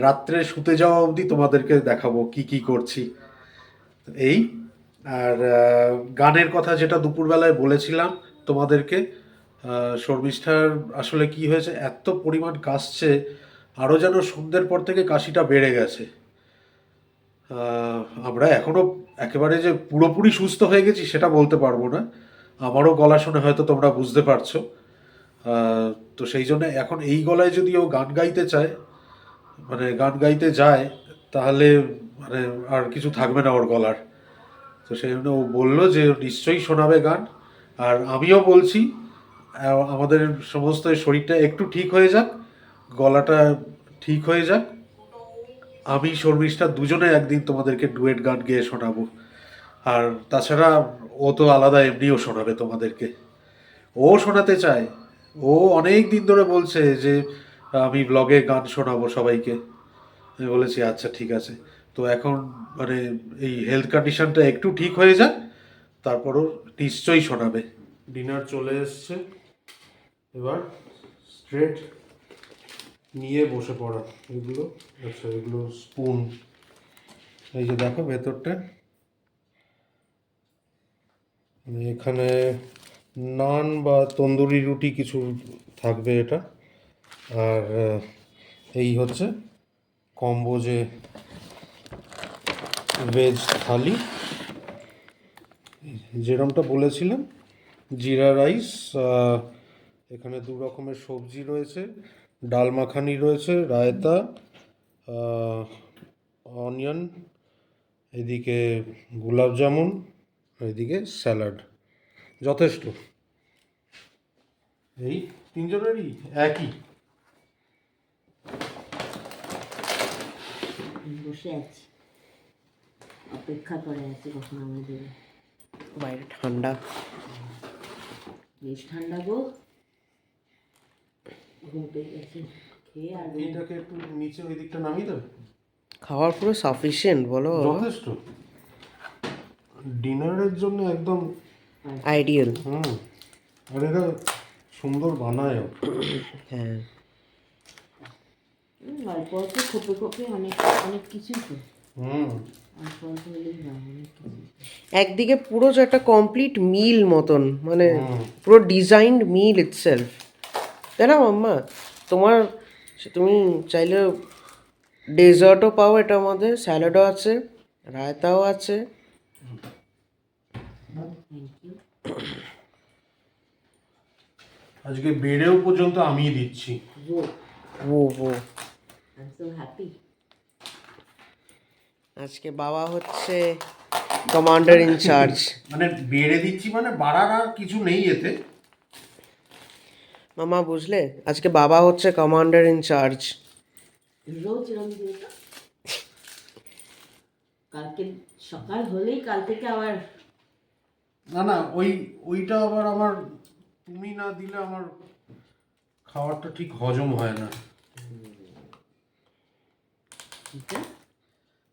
রাত্রে শুতে যাওয়া অবধি তোমাদেরকে দেখাবো কি কি করছি। এই আর গানের কথা যেটা দুপুরবেলায় বলেছিলাম তোমাদেরকে, শর্মিষ্ঠার আসলে কি হয়েছে, এত পরিমাণ কাশছে, আরও যেন সন্ধ্যের পর থেকে কাশিটা বেড়ে গেছে। আমরা এখনও একেবারে যে পুরোপুরি সুস্থ হয়ে গেছি সেটা বলতে পারবো না, আমারও গলা শুনে হয়তো তোমরা বুঝতে পারছো। তো সেই জন্য এখন এই গলায় যদি ও গান গাইতে চায়, মানে গান গাইতে যায়, তাহলে মানে আর কিছু থাকবে না ওর গলার। তো সেই জন্য ও বললো যে নিশ্চয়ই শোনাবে গান। আর আমিও বলছি আমাদের সমস্ত শরীরটা একটু ঠিক হয়ে যাক, গলাটা ঠিক হয়ে যাক, আমি শর্মিষ্ঠা দুজনে একদিন তোমাদেরকে ডুয়েট গান গেয়ে শোনাবো। আর তাছাড়া ও তো আলাদা এমনিও শোনাবে তোমাদেরকে, ও শোনাতে চায়। ও অনেক দিন ধরে বলছে যে আমি ব্লগে গান শোনাবো সবাইকে। আমি বলেছি আচ্ছা ঠিক আছে। তো এখন মানে এই হেলথ কন্ডিশনটা একটু ঠিক হয়ে যাক, তারপরও নিশ্চয়ই শোনাবে। ডিনার চলে এসছে, এবার স্ট্রেট নিয়ে বসে পড়া। এগুলো আচ্ছা, এগুলো স্পুন, এই যে দেখো ভেতরটা, মানে এখানে নান বা তন্দুরি রুটি কিছু থাকবে এটা। আর এই হচ্ছে কম্বো যে ভেজ থালি, যেরকমটা বলেছিলাম, জিরা রাইস, এখানে 2 রকমের সবজি রয়েছে, ডাল মাখানি রয়েছে, রায়তা, অনিয়ন, এদিকে গোলাপ জামুন, এদিকে স্যালাড, যথেষ্ট। এই 3 জনেরই একই। বসে আছি, অপেক্ষা করে আছি কখন আমাদের। বাইরে ঠান্ডা, বেশ ঠান্ডা গো, ঘুম পেয়ে গেছে। খেয়ে আর এইটাকে একটু নিচে ওই দিকটা নামিয়ে দেবে। খাওয়ার পুরো সাফিসিয়েন্ট বলো, যথেষ্ট ডিনারের জন্য একদম আইডিয়াল। আর এটা সুন্দর বানায়। হ্যাঁ, অল্প অল্প খোপে খোপে অনেক অনেক কিছু তো, অল্প অল্প হলেই হয় অনেক কিছু। একদিকে পুরো যে একটা কমপ্লিট মিল মতন, মানে পুরো ডিজাইনড মিল ইটসেলফ, তাই না মাম্মা? তুমি চাইলে ডেজার্টও পাও এটার মধ্যে, স্যালাডও আছে, রায়তাও আছে। Thank you. আজকে বেড়েও পর্যন্ত আমিই দিচ্ছি। Oh I am so happy. আজকে বাবা হচ্ছে কমান্ডার ইনচার্জ। মানে বেড়ে দিচ্ছি মানে বাড়ার আর কিছু নেই এতে। মামা বুঝলে, আজকে বাবা হচ্ছে কমান্ডার ইনচার্জ। রোজ এরকম দিয়ে তো। কালকে সকাল হলেই কাল থেকে আবার না না, ওইটা আবার আমার, তুমি না দিলে আমার খাবারটা ঠিক হজম হয় না।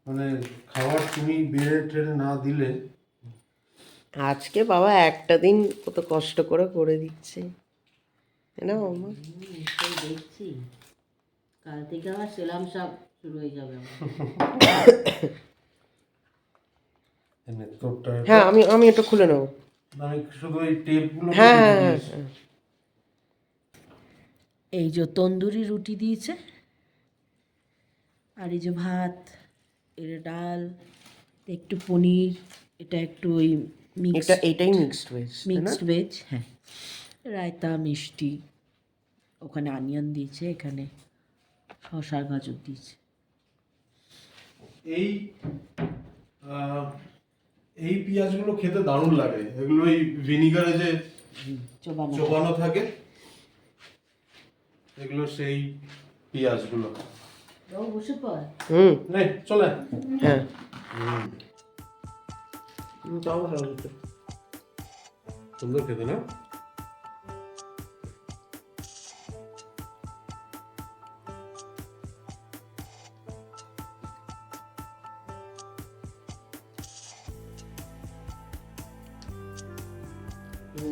মানে খাবার তুমি বেড়ে টেড়ে না দিলে। আজকে বাবা একটা দিন কত কষ্ট করে করে দিচ্ছে, তাই না মামা? নিশ্চয়ই দেখছি কাল থেকে আবার সেলাম সব শুরু হয়ে যাবে আমার। এনে তোরটা, হ্যাঁ, আমি এটা খুলে নেবো। আমি শুধু এই টেপগুলো হ্যাঁ হ্যাঁ হ্যাঁ হ্যাঁ। এই যে তন্দুরি রুটি দিয়েছে, আর এই যে ভাত, এর ডাল, একটু পনির, এটা একটু ওই এটাই মিক্সড ভেজ, মিক্সড ভেজ, হ্যাঁ, রায়তা, মিষ্টি, ওখানে অনিয়ন দিয়েছে, এখানে শসা গাজর দিয়েছে। এই এই পেঁয়াজগুলো খেতে দারুণ লাগে। এগুলো এই ভিনিগারে যে চোবানো চোবানো থাকে, এগুলো সেই পেঁয়াজগুলো। ও বসে পড়। নে চলে। হ্যাঁ, তাও ভালো হতো। সুন্দর খেতে না?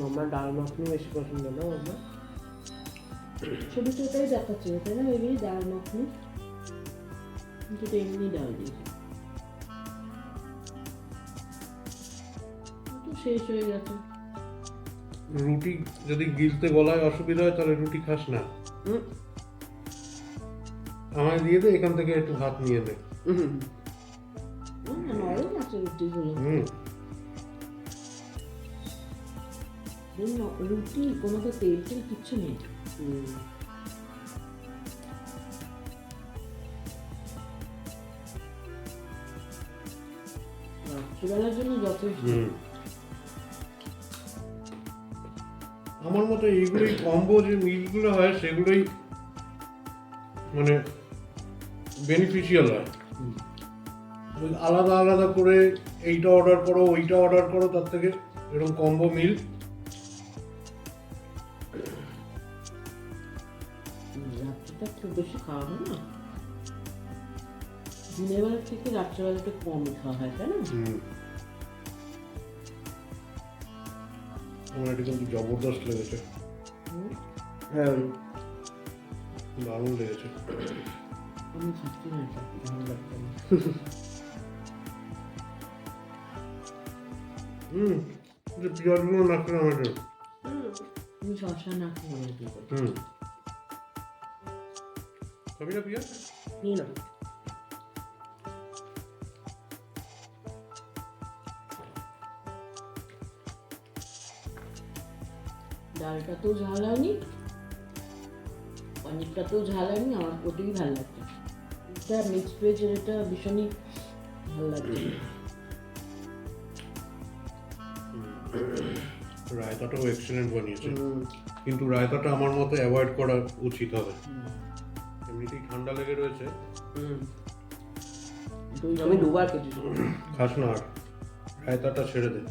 আমার ডাল মাখনি বেশি পছন্দ না মামা। ছবিতে ওটাই দেখাচ্ছে, তাই না বেবি? ডাল মাখনি, কিন্তু এটা এমনি ডাল দিয়েছে, তো শেষ হয়ে গেছে। রুটি যদি গিলতে গলায় অসুবিধা হয় তাহলে রুটি খাস না। আমায় দিয়ে দে, এখান থেকে একটু ভাত নিয়ে নে। নরম আছে রুটিগুলো। রুটি কোনো তো তেল টেল কিচ্ছু নেই। রাত্রিবেলার জন্য যথেষ্ট। আমার মতে এইগুলোই কম্বো যে মিলগুলো হয় সেগুলোই মানে বেনিফিশিয়াল হয়। ওই আলাদা আলাদা করে এইটা অর্ডার করো ওইটা অর্ডার করো, তার থেকে এরকম কম্বো মিল। রাত্রিটা খুব বেশি খাওয়া হয় না, দিনের বেলা থেকে রাত্রিবেলাটা কমই খাওয়া হয়, তাই না? আমার এটা কিন্তু জবরদস্ত লেগেছে, হ্যাঁ, দারুণ লেগেছে। আমি খাচ্ছি না, এটা ভালো লাগছে না। যে পেঁয়াজগুলো নাকলে আমাদের তুমি শসা না খেয়ে আমার কি করো? খাবি না পেঁয়াজ? নিয়ে না। ডালটাতেও ঝাল হয়নি, পনিরটাতেও ঝাল হয়নি, আমার ওটাই ভালো লাগছে। এটা মিক্সড ভেজের এটা ভীষণই ভালো লাগছে। রায়তাটাও এক্সেলেন্ট বানিয়েছে, কিন্তু রায়তাটা আমার মতে অ্যাভয়েড করা উচিত হবে। এমনিতেই ঠান্ডা লেগে রয়েছে। আমি দুবার খেয়েছি। খাস না আর, রায়তাটা ছেড়ে দে।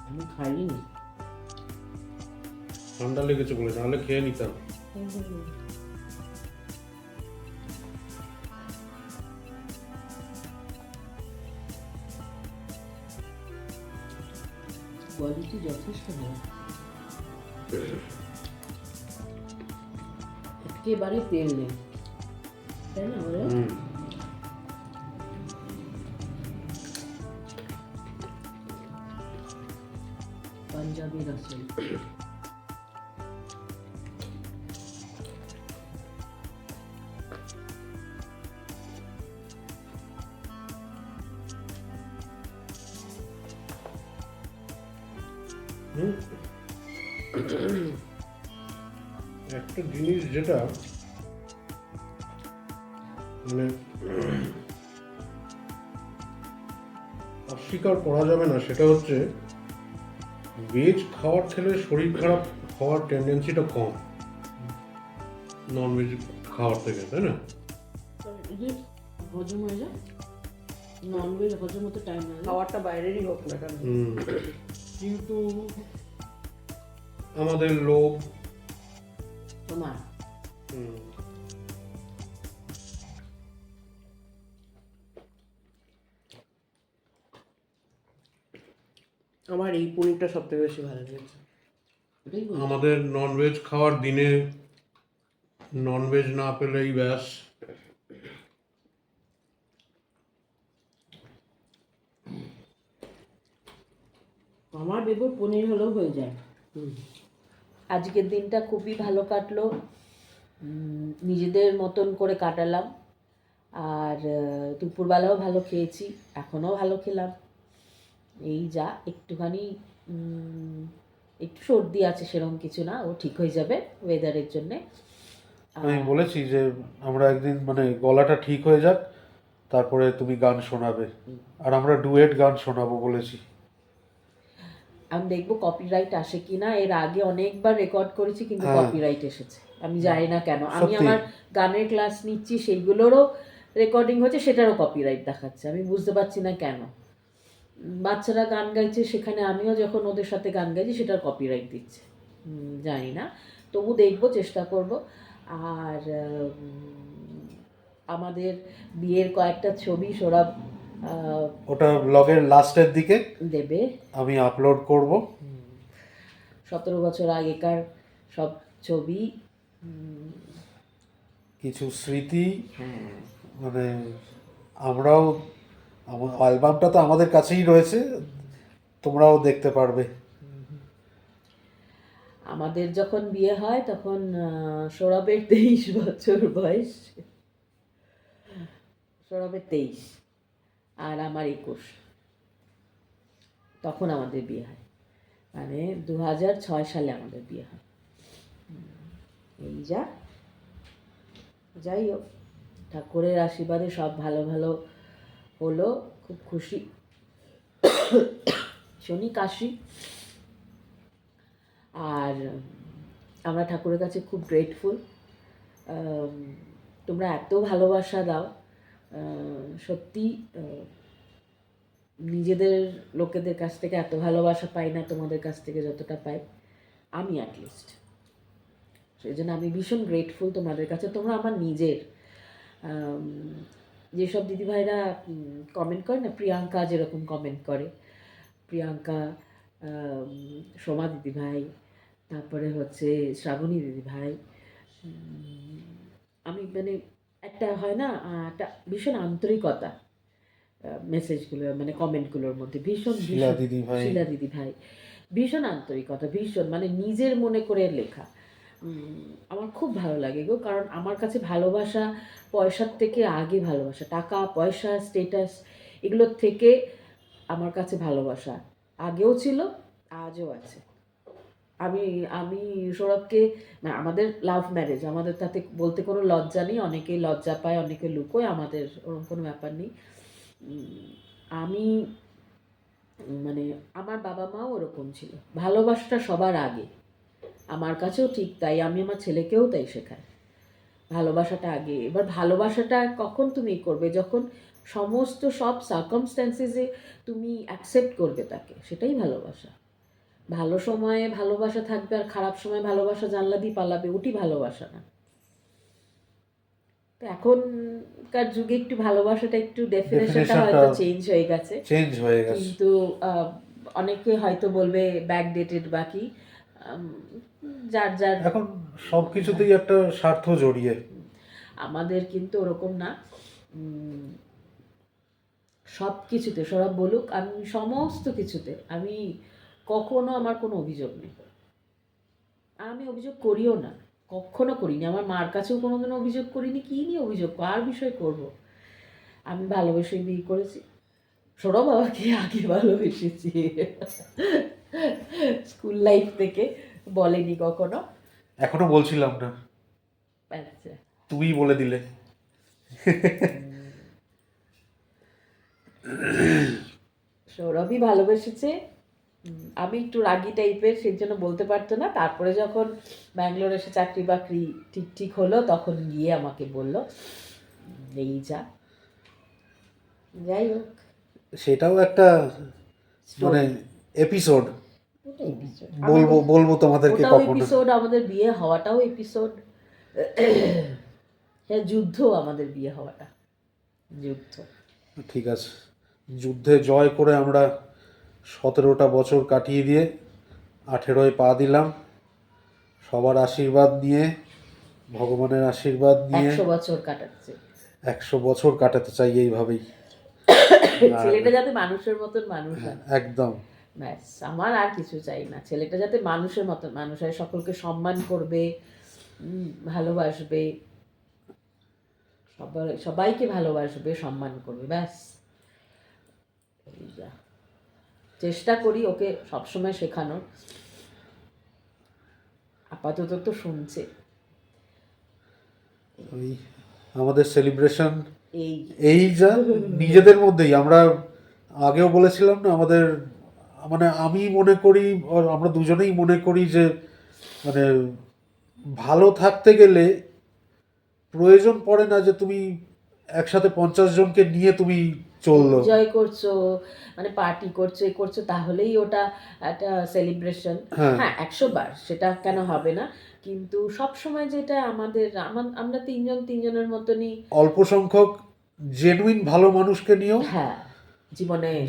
আমি খাইনি। ঠান্ডা লেগেছে বলে, নাহলে খেয়ে নিতাম। কোয়ালিটি যথেষ্ট ভালো, একেবারে তেল নেই, তাই না? বলো পাঞ্জাবি রসল। হুম? একটা জিনিস যেটা মানে অস্বীকার করা যাবে না, সেটা হচ্ছে ভেজ খাবার খেলে শরীর খারাপ হওয়ার টেন্ডেন্সিটা কম নন ভেজ খাওয়ার থেকে, তাই না? যদি হজম হয়ে যায়, ননভেজ হজম হতে টাইম লাগে। খাবারটা বাইরেরই হোক না কেন। কিন্তু আমাদের লোভ, তোমার আমার এই পনিরটা সবথেকে বেশি ভালো লেগেছে। এটাই বলছি। আমাদের ননভেজ খাওয়ার দিনে ননভেজ না পেলেই ব্যাস। আমার বেগুন পনির হলেও হয়ে যায়। আজকের দিনটা খুবই ভালো কাটলো, নিজেদের মতন করে কাটালাম। আর দুপুরবেলাও ভালো খেয়েছি, এখনও ভালো খেলাম। এই যা একটুখানি একটু সর্দি আছে, সেরকম কিছু না, ও ঠিক হয়ে যাবে ওয়েদারের জন্যে। আমি বলেছি যে আমরা একদিন মানে গলাটা ঠিক হয়ে যাক, তারপরে তুমি গান শোনাবে, আর আমরা ডুয়েট গান শোনাবো বলেছি। আমি দেখবো কপিরাইট আসে কিনা। এর আগে অনেকবার রেকর্ড করেছি, কিন্তু হ্যাঁ। কপিরাইট এসেছে, আমি জানি না কেন। আমি সত্যি। আমার গানের ক্লাস নিচ্ছি, সেইগুলোরও রেকর্ডিং হচ্ছে, সেটারও কপিরাইট দেখাচ্ছে। আমি বুঝতে পারছি না কেন। বাচ্চারা গান গাইছে, সেখানে আমিও যখন ওদের সাথে গান গাইছি সেটার কপিরাইট দিচ্ছে, জানি না। তবু দেখবো, চেষ্টা করব। আর আমাদের বিয়ের কয়েকটা ছবি সৌরভ ওটা ব্লগের লাস্টের দিকে দেবে, আমি আপলোড করব। 17 বছর আগেকার সব ছবি, কিছু স্মৃতি, হ্যাঁ। মানে আমরাও, অ্যালবামটা তো আমাদের কাছেই রয়েছে, তোমরাও দেখতে পারবে। আমাদের যখন বিয়ে হয় তখন সৌরভের 23 বছর বয়স, সৌরভের 23 আর আমার 21, তখন আমাদের বিয়ে হয়। মানে 2006 সালে আমাদের বিয়ে হয়। এই যা, যাই হোক, ঠাকুরের আশীর্বাদে সব ভালো ভালো হলো, খুব খুশি। শনি কাশি। আর আমরা ঠাকুরের কাছে খুব গ্রেটফুল। তোমরা এত ভালোবাসা দাও, সত্যি নিজেদের লোকেদের কাছ থেকে এত ভালোবাসা পাই না তোমাদের কাছ থেকে যতটা পাই আমি, অ্যাটলিস্ট। সেই জন্য আমি ভীষণ গ্রেটফুল তোমাদের কাছে। তোমরা আমার নিজের। যেসব দিদিভাইরা কমেন্ট করে না, প্রিয়াঙ্কা যেরকম কমেন্ট করে, প্রিয়াঙ্কা, সোমা দিদিভাই, তারপরে হচ্ছে শ্রাবণী দিদিভাই, আমি মানে একটা হয় না, একটা ভীষণ আন্তরিকতা মেসেজগুলো, মানে কমেন্টগুলোর মধ্যে ভীষণ শিলা দিদিভাই। শিলা দিদিভাই, ভীষণ আন্তরিকতা, ভীষণ মানে নিজের মনে করে লেখা। আমার খুব ভালো লাগে গো, কারণ আমার কাছে ভালোবাসা পয়সার থেকে আগে, ভালোবাসা টাকা পয়সা স্টেটাস এগুলোর থেকে আমার কাছে ভালোবাসা আগেও ছিল, আজও আছে। আমি আমি সৌরভকে, না আমাদের লাভ ম্যারেজ, আমাদের তাতে বলতে কোনো লজ্জা নেই। অনেকেই লজ্জা পায়, অনেকে লুকোয়, আমাদের ওরকম কোনো ব্যাপার নেই। আমি মানে আমার বাবা মাও ওরকম ছিল, ভালোবাসাটা সবার আগে। আমার কাছেও ঠিক তাই, আমি আমার ছেলেকেও তাই শেখাই, ভালোবাসাটা আগে। এবার ভালোবাসাটা কখন তুমি করবে, যখন সমস্ত সব সার্কামস্ট্যান্সেসে তুমি অ্যাকসেপ্ট করবে তাকে, সেটাই ভালোবাসা। ভালো সময়ে ভালোবাসা থাকবে, আর খারাপ সময় ভালোবাসা জানলা দিয়ে পালাবে, ওটি ভালোবাসা না। তো এখনকার যুগে একটু ভালোবাসাটা একটু ডেফিনেশনটা হয়তো চেঞ্জ হয়ে গেছে, কিন্তু অনেকে হয়তো বলবে ব্যাকডেটেড, বাকি যার যার এখন সব কিছুতেই একটা স্বার্থ জড়িয়ে। আমাদের কিন্তু ওরকম না। সব কিছুতে সৌরভ বলুক, আমি সমস্ত কিছুতে আমি কখনো, আমার কোনো অভিযোগ নেই, আমি অভিযোগ করিও না, কখনো করিনি। আমার মার কাছেও কোনোদিনও অভিযোগ করিনি। কী নিয়ে অভিযোগ, কার বিষয় করব? আমি ভালোবেসে বিয়ে করেছি, সৌরভ বাবাকে আগে ভালোবেসেছি। স্কুল লাইফ থেকে বলেনি কখনো। এখনো বলছিলাম না, আচ্ছা, তুমিই বলে দিলে। সৌরভই ভালোবেসেছে। আমি একটু রাগী টাইপের, সেই জন্য বলতে পারতো না। তারপরে যখন ব্যাঙ্গালোর এসে চাকরি বাকরি ঠিক ঠিক হলো, তখন গিয়ে আমাকে বললো এই যা। যাই হোক, সেটাও একটা মানে এপিসোড, ওটা এপিসোড, বলবো তোমাদেরকে ওটাও কখনো। এপিসোড, আমাদের বিয়ে হওয়াটাও এপিসোড। হ্যাঁ, যুদ্ধ আমাদের বিয়ে হওয়াটা, যুদ্ধ। ঠিক আছে, যুদ্ধে জয় করে আমরা 17টা বছর কাটিয়ে দিয়ে 18য় পা দিলাম। সবার আশীর্বাদ নিয়ে, ভগবানের আশীর্বাদ নিয়ে 100 বছর কাটাচ্ছে। 100 বছর কাটাতে চাই এইভাবেই। ছেলেটা যাতে মানুষের মতন মানুষ হয়, একদম। ব্যাস, আমার আর কিছু চাই না। ছেলেটা যাতে মানুষের মতন মানুষ হয়, সকলকে সম্মান করবে, ভালোবাসবে, সবাইকে ভালোবাসবে, সম্মান করবে, ব্যাস। এই যা। চেষ্টা করি ওকে সবসময় শেখানোর। আপাতত তো শুনছে। ওই আমাদের সেলিব্রেশন এই এই যা নিজেদের মধ্যেই। আমরা আগেও বলেছিলাম না, আমাদের মানে আমি মনে করি, আর আমরা দুজনেই মনে করি যে মানে ভালো থাকতে গেলে প্রয়োজন পড়ে না যে তুমি একসাথে 50 জনকে নিয়ে তুমি চললো। এনজয় করছো, মানে পার্টি করছো, এ করছো, তাহলেই ওটা একটা সেলিব্রেশন। হ্যাঁ। হ্যাঁ, 100 বার সেটা কেন হবে না, কিন্তু সব সময় যেটা আমাদের আমরা তিনজনের মতনই অল্প সংখ্যক জেনুইন ভালো মানুষকে নিয়েও হ্যাঁ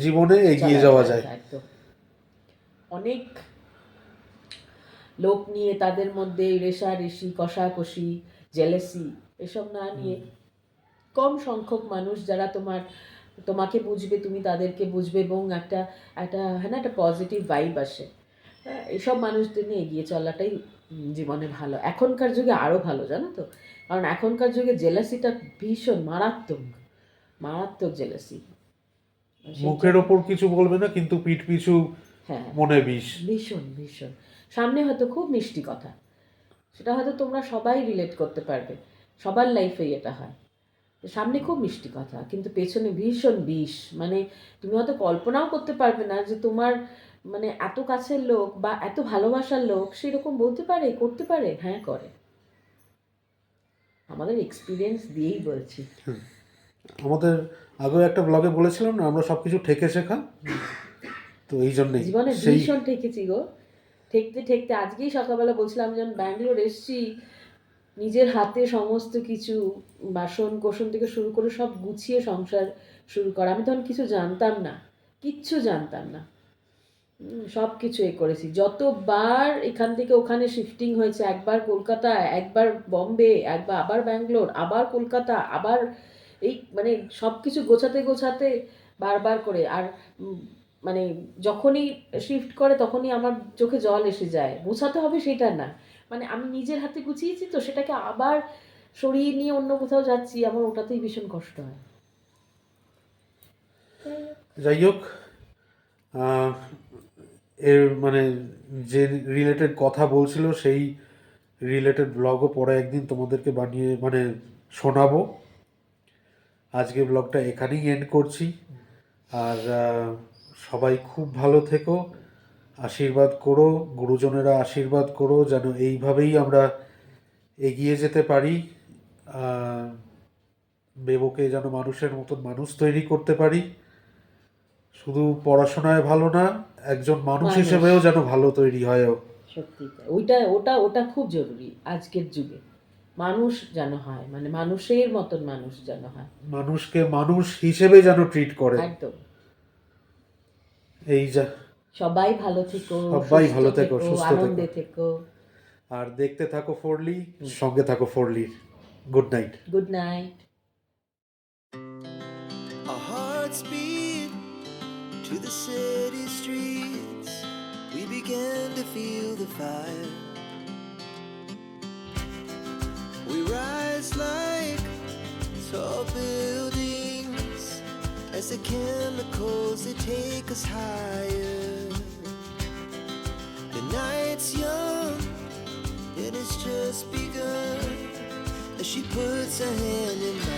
জীবনে এগিয়ে যাওয়া যায়। একদম। অনেক লোক নিয়ে তাদের মধ্যে রেষারেষি, কষাকষি, জেলেসি এসব না নিয়ে কম সংখ্যক মানুষ যারা তোমাকে বুঝবে, তুমি তাদেরকে বুঝবে, এবং একটা একটা পজিটিভ ভাইব আসে। এইসব মানুষদের নিয়ে এগিয়ে চলাটাই জীবনে ভালো। এখনকার যুগে আরও ভালো, জানো তো, কারণ এখনকার যুগে জেলাসিটা ভীষণ মারাত্মক জেলাসি। মুখের ওপর কিছু বলবে না, কিন্তু পিঠ পিছু হ্যাঁ, মনে বিষ। ভীষণ। সামনে হয়তো খুব মিষ্টি কথা, সেটা হয়তো তোমরা সবাই রিলেট করতে পারবে, সবার লাইফেই এটা হয়। সামনে খুব মিষ্টি কথা, কিন্তু পেছনে ভীষণ বিষ। মানে তুমি হয়তো কল্পনাও করতে পারবে না যে তোমার মানে এত কাছের লোক বা এত ভালোবাসার লোক সেরকম বলতে পারে, করতে পারে। হ্যাঁ, করে। আমাদের এক্সপিরিয়েন্স দিয়েই বলছি। আমাদের আগেও একটা ব্লগে বলেছিলাম না, আমরা সবকিছু ঠেকে শেখা। তো এই জন্যই জীবনে ভীষণ ঠেকেছি গো। ঠেকতে আজকেই সকালবেলা বলছিলাম, যখন ব্যাঙ্গালোর এসছি, নিজের হাতে সমস্ত কিছু বাসন কোসন থেকে শুরু করে সব গুছিয়ে সংসার শুরু করা। আমি তখন কিচ্ছু জানতাম না। সব কিছু করেছি। যতবার এখান থেকে ওখানে শিফটিং হয়েছে, একবার কলকাতা, একবার বম্বে, একবার আবার ব্যাঙ্গালোর, আবার কলকাতা, আবার এই মানে সব কিছু গোছাতে বারবার করে। আর মানে যখনই শিফট করে তখনই আমার চোখে জল এসে যায়। গোছাতে হবে সেটা না, মানে আমি নিজের হাতে গুছিয়েছি তো, সেটাকে আবার সরিয়ে নিয়ে অন্য কোথাও যাচ্ছি, আমার ওটাতেই ভীষণ কষ্ট হয়। যাই হোক, এর মানে যে রিলেটেড কথা বলছিল সেই রিলেটেড ব্লগও পরে একদিন তোমাদেরকে বানিয়ে মানে শোনাবো। আজকে ব্লগটা এখানেই এন্ড করছি। আর সবাই খুব ভালো থেকো, আশীর্বাদ করো, গুরুজনেরা আশীর্বাদ করো যেন এইভাবেই আমরা এগিয়ে যেতে পারি। বেবোকে যেন মানুষের মতন মানুষ তৈরি করতে পারি। শুধু পড়াশোনায় ভালো না, একজন মানুষ হিসেবেও যেন ভালো তৈরি হয়। সত্যি ওটা খুব জরুরি আজকের যুগে। মানুষ যেন হয়, মানে মানুষের মতন মানুষ যেন হয়, মানুষকে মানুষ হিসেবে যেন ট্রিট করে। একদম। এই যা, সবাই ভালো থেকো, সুস্থ আনন্দে থেকো। আর দেখতে থাকো ফোরলি, সঙ্গে থাকো ফোরলির। Good night. Good night. Our hearts beat to the city streets. We began to feel the fire. We rise like tall buildings as the chemicals they take us higher. it's young and it's just begun. As she puts her hand in